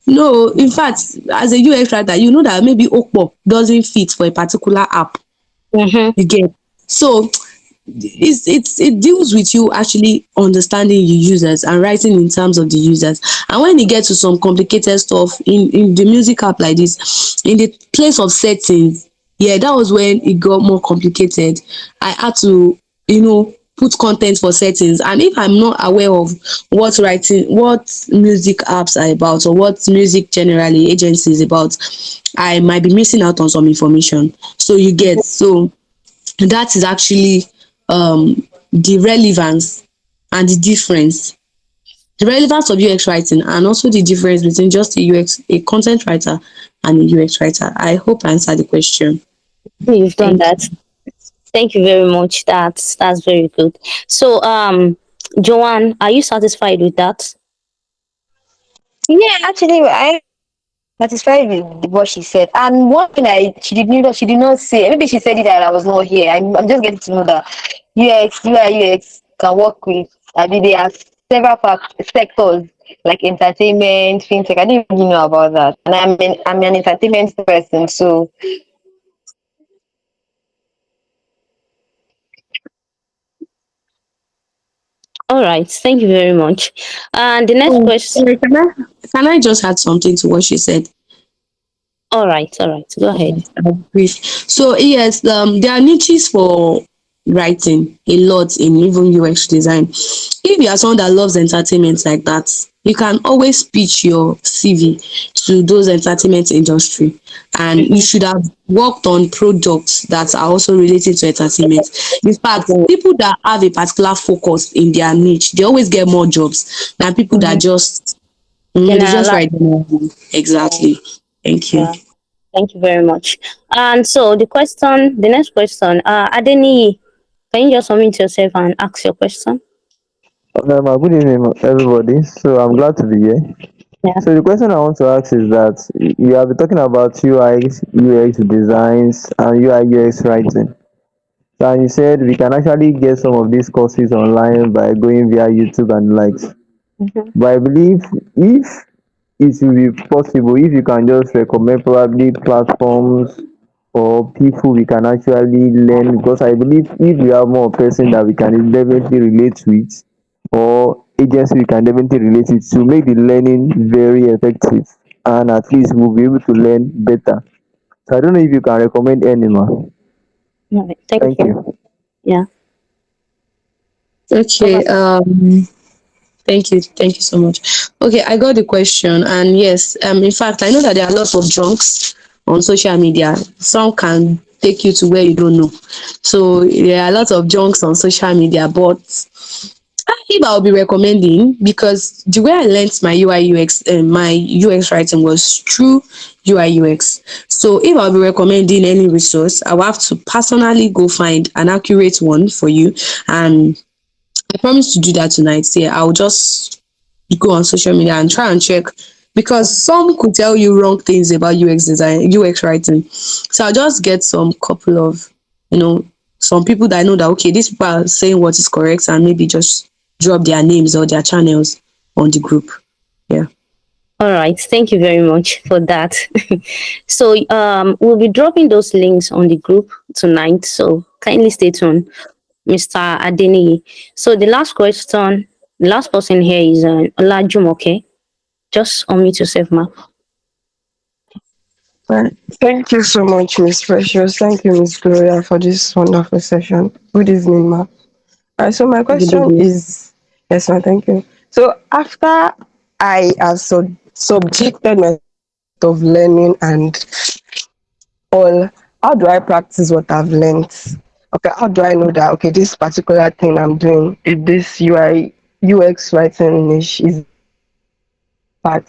No, in fact, as a UX writer, you know that maybe Okpo doesn't fit for a particular app. Mm-hmm. You get? So it deals with you actually understanding your users and writing in terms of the users. And when you get to some complicated stuff in the music app like this, in the place of settings, yeah, that was when it got more complicated. I had to, put content for settings, and if I'm not aware of what music apps are about, or what music generally agency is about, I might be missing out on some information. So you get, so that is actually the relevance and the difference, the relevance of UX writing, and also the difference between just a content writer and a UX writer. I hope I answered the question. You've done Thank that. you. Thank you very much. That's very good. So, Joanne, are you satisfied with that? Yeah, actually, I satisfied with what she said. And one thing she did not say. Maybe she said it that I was not here. I'm just getting to know that UX, UI, UX can work with. I mean, there are several sectors like entertainment, fintech. I didn't really know about that. And I'm an entertainment person, so All right. Thank you very much. And the next Oh, question. sorry, can I just add something to what she said? All right. All right. Go ahead. Brief. So yes, there are niches for writing a lot in even UX design. If you are someone that loves entertainment like that, you can always pitch your CV to those entertainment industry, and you Mhm. should have worked on products that are also related to entertainment. In fact, people that have a particular focus in their niche, they always get more jobs than people that Mhm. just they just Generalize. write them. Exactly. Thank you. Yeah. Thank you very much. And so the next question, Adeni, can you just unmute yourself and ask your question? Good evening, everybody. So I'm glad to be here. Yeah. So the question I want to ask is that you have been talking about UI, UX designs, and UI, UX writing. So, and you said we can actually get some of these courses online by going via YouTube and likes. Mhm. But I believe if it will be possible, if you can just recommend probably platforms or people we can actually learn, because I believe if we have more person that we can definitely relate with, or agency we can definitely relate it to make the learning very effective, and at least we'll be able to learn better. So I don't know if you can recommend any more. All right. Thank Thank you. you. Yeah. Over. Okay. Thank you so much. Okay, I got the question, and yes, in fact, I know that there are lots of junks on social media. Some can take you to where you don't know. So there are lots of junks on social media, but if I'll be recommending, because the way I learned my UI UX, my UX writing was through UI UX. So if I'll be recommending any resource, I will have to personally go find an accurate one for you, and I promise to do that tonight. See, I'll just go on social media and try and check, because some could tell you wrong things about UX design, UX writing. So I'll just get some couple of, you know, some people that I know that okay, these people are saying what is correct, and maybe just drop their names or their channels on the group. Yeah. All right. Thank you very much for that. So, we'll be dropping those links on the group tonight. So kindly stay tuned, Mr. Adeni. So the last person here is Olajumoke. Just unmute yourself, ma. Right. Thank you so much, Miss Precious. Thank you, Miss Gloria, for this wonderful session. Good evening, ma. So my Good question evening. is, yes, ma'am, thank you. So after I have subjected myself of learning and all, how do I practice what I've learned? Okay, how do I know that okay, this particular thing I'm doing, if this UI UX writing niche is part?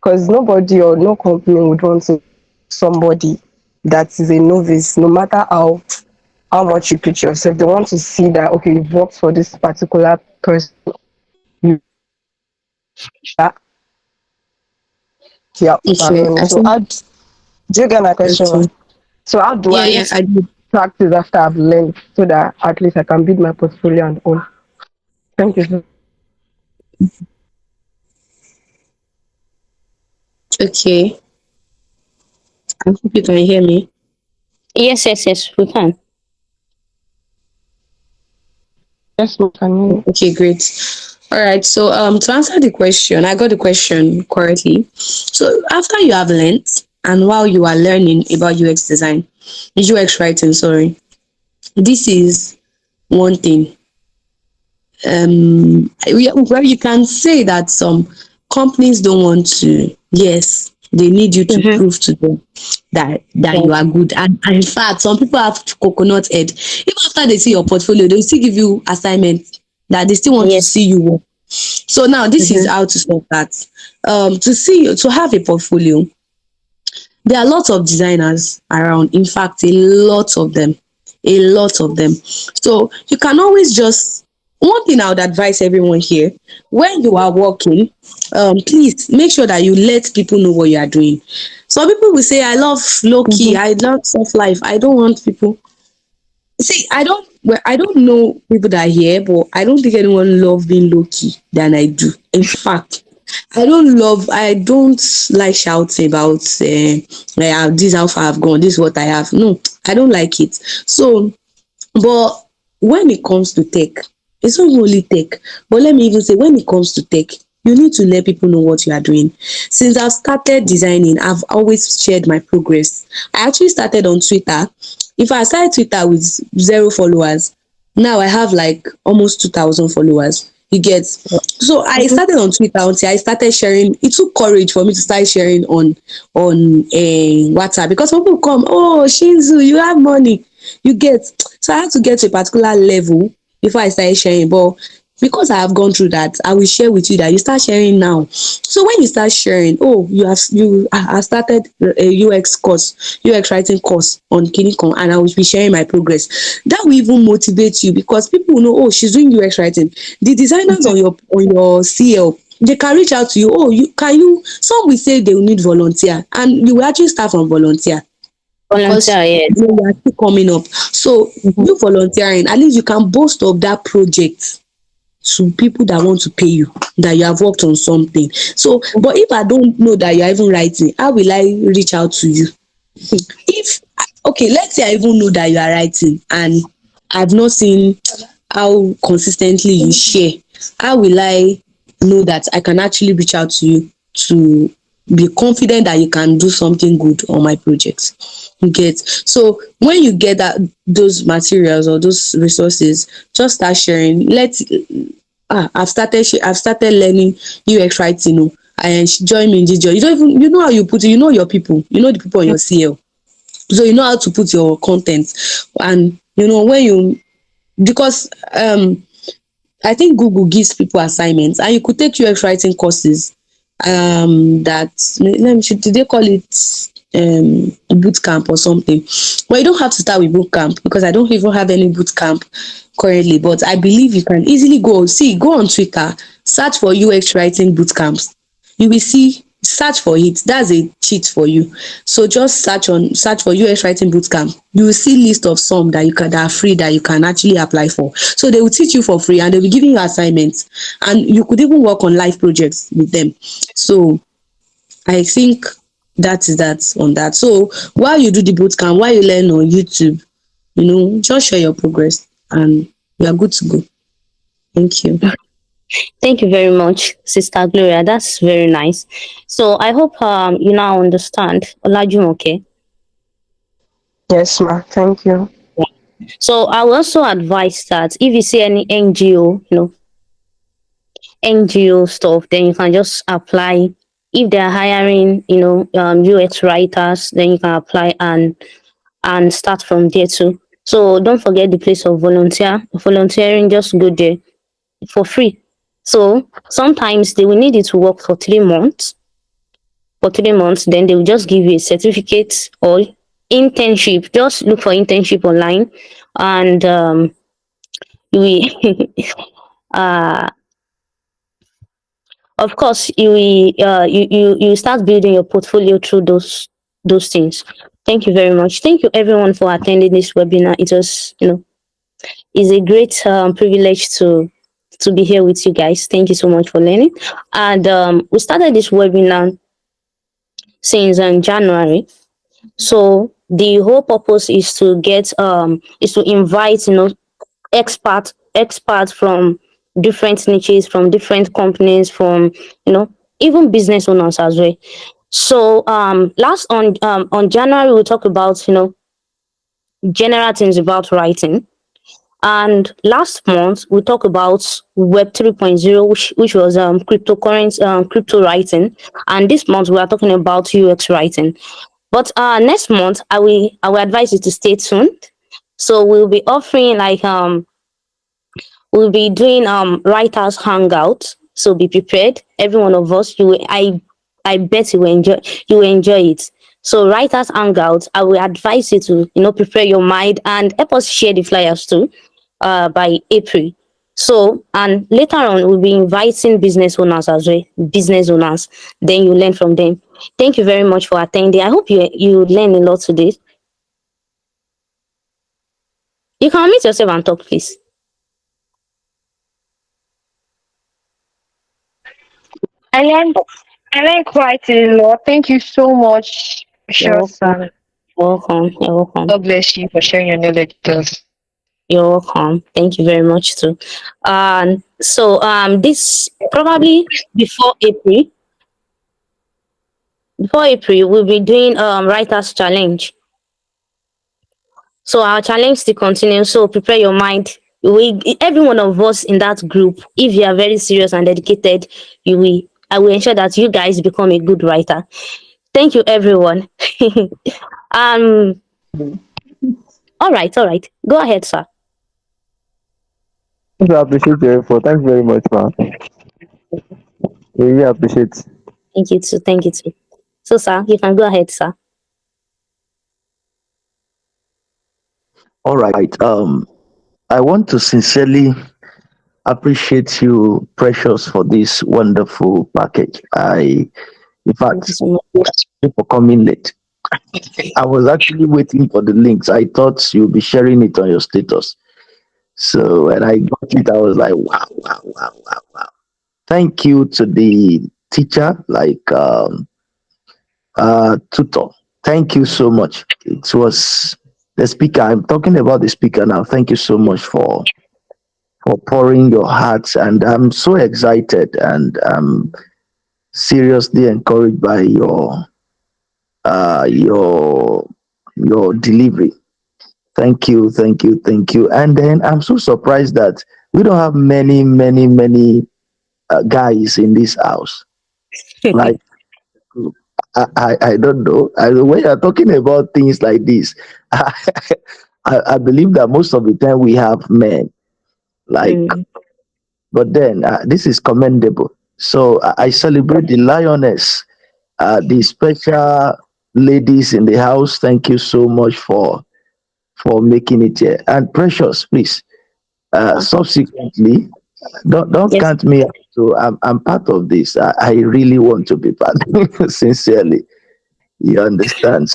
Because nobody or no company would want to somebody that is a novice, no matter how much you pitch yourself, they want to see that okay, you've worked for this particular person. You are yeah, Okay. overlearning. I So think do you get my question, okay. ma? So how do Yeah, I yeah, I do. practice after I've learned so that at least I can build my portfolio and all? Thank you. Okay. I hope you can hear me. Yes, yes, yes, we can. Yes, ma, can you? Okay, great. All right. So to answer the question, I got the question correctly. So after you have learned and while you are learning about UX design, UX writing, sorry, this is one thing. well, you can say that some companies don't want to. Yes, they need you to Mm-hmm. prove to them that you are Yes. good. And in fact, some people have coconut head. Even after they see your portfolio, they'll still give you assignment that they still want to Yes. see you work. So now this is Mm-hmm. how to solve that. To have a portfolio, there are lots of designers around. In fact, a lot of them, a lot of them. So you can always just, one thing I would advise everyone here, when you are working, please make sure that you let people know what you are doing. Some people will say, I love low key, Mm-hmm. I love soft life, I don't want people. See, I don't know people that are here, but I don't think anyone love being low key than I do. In fact, I don't like shouting about this is how far I've gone, this is what I have. No, I don't like it. So, but when it comes to tech, it's not only tech, but let me even say when it comes to tech, you need to let people know what you are doing. Since I've started designing, I've always shared my progress. I actually started on Twitter. If I started Twitter with 0 followers, now I have like almost 2,000 followers. You get, so I Mm-hmm. started on Twitter until I started sharing. It took courage for me to start sharing on WhatsApp, because people come, oh Shinzu, you have money, you get. So I had to get to a particular level before I started sharing. But because I have gone through that, I will share with you that you start sharing now. So when you start sharing, oh, I started a UX course, UX writing course on Kinikon, and I will be sharing my progress. That will even motivate you, because people will know, oh, she's doing UX writing. The designers on your CL, they can reach out to you. Oh, some will say they will need volunteer, and you will actually start from volunteer, because Volunteer. Yes. you are still coming up. So Mm-hmm. you volunteering, at least you can boast of that project to people that want to pay you, that you have worked on something. So, but if I don't know that you're even writing, how will I reach out to you? If, okay, let's say I even know that you are writing and I've not seen how consistently you share, how will I know that I can actually reach out to you to be confident that you can do something good on my project? You get. So when you get those materials or those resources, just start sharing. I've started learning UX writing. And she joined me in this job. You don't even, you know how you put it, you know your people, you know the people on your CL. So you know how to put your content. And when you, because I think Google gives people assignments, and you could take UX writing courses. That, let me, did they call it boot camp or something? Well, you don't have to start with boot camp, because I don't even have any boot camp currently. But I believe you can easily go on Twitter, search for UX writing boot camps. You will see, search for it. That's a cheat for you. So just search for UX writing bootcamp. You will see list of some that are free, that you can actually apply for. So they will teach you for free, and they'll be giving you assignments, and you could even work on live projects with them. So I think that is that on that. So while you do the bootcamp, while you learn on YouTube, just share your progress, and you are good to go. Thank you. Thank you very much, Sister Gloria. That's very nice. So I hope you now understand Olajumoke. Yes, ma. Thank you. So I will also advise that if you see any NGO, NGO stuff, then you can just apply. If they are hiring, UX writers, then you can apply and start from there too. So don't forget the place of volunteering. Just go there for free. So sometimes they will need you to work for 3 months. Then they will just give you a certificate or internship. Just look for internship online, and we uh of course you start building your portfolio through those things. Thank you very much. Thank you everyone for attending this webinar. It was, it's a great privilege to be here with you guys. Thank you so much for learning. And we started this webinar since January. So the whole purpose is to invite, experts from different niches, from different companies, from, even business owners as well. So last on January we talk about, general things about writing. And last month we talked about Web 3.0, which was cryptocurrency, crypto writing. And this month we are talking about UX writing. But next month I will advise you to stay tuned. So we'll be offering like we'll be doing writers hangout. So be prepared. Every one of us, I bet you will enjoy it. So writers hangout, I will advise you to prepare your mind and help us share the flyers too by April. So, and later on we'll be inviting business owners as well. Business owners. Then you learn from them. Thank you very much for attending. I hope you learn a lot today. You can unmute yourself and talk, please. I learned I learned quite a lot. Thank you so much, You're Precious, welcome. and You're welcome. You're welcome. God bless you for sharing your knowledge with us. You're welcome. Thank you very much too. So this probably before April we'll be doing writers challenge. So our challenge still continues. So prepare your mind. Every one of us in that group, if you are very serious and dedicated, I will ensure that you guys become a good writer. Thank you, everyone. um. All right. Go ahead, sir. I appreciate your effort. Thanks very much, man. We really appreciate. Thank you too. Thank you too. So, sir, you can go ahead, sir. All right. I want to sincerely appreciate you, Precious, for this wonderful package. In Thank you fact, so much. thank you for coming late. I was actually waiting for the links. I thought you'd be sharing it on your status. So when I got it, I was like, wow, wow, wow, wow, wow. Thank you to the teacher, like tutor. Thank you so much. It was the speaker. I'm talking about the speaker now. Thank you so much for pouring your heart, and I'm so excited and seriously encouraged by uh your your delivery. Thank you, thank you, thank you. And then I'm so surprised that we don't have many guys in this house. Like I don't know. When you're talking about things like this, I believe that most of the time we have men. Like, Mm, but then this is commendable. So I celebrate the lioness, the special ladies in the house. Thank you so much for making it here. And Precious, please. sir. Subsequently, don't Yes. count me out. So I'm part of this. I really want to be part. Sincerely, you understand.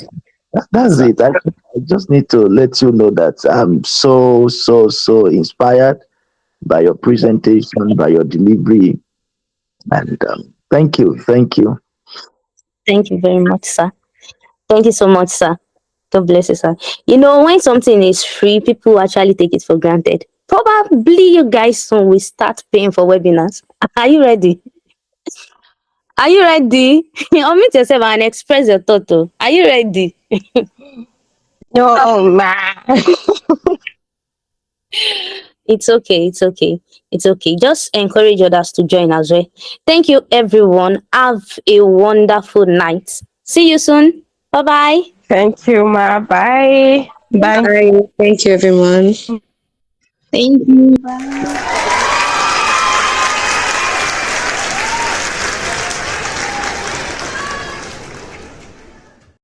That's Sir. it. I just need to let you know that I'm so inspired by your presentation, by your delivery, and thank you. Thank you very much, sir. Thank you so much, sir. God bless you, sir. When something is free, people actually take it for granted. Probably you guys soon will start paying for webinars. Are you ready? Are you ready? Unmute yourself and express your thought. Oh. Are you ready? No, ma. It's okay. It's okay. It's okay. Just encourage others to join as well. Thank you, everyone. Have a wonderful night. See you soon. Bye bye. Thank you, ma. Bye. Bye. Bye. Thank you, everyone. Thank you. Bye.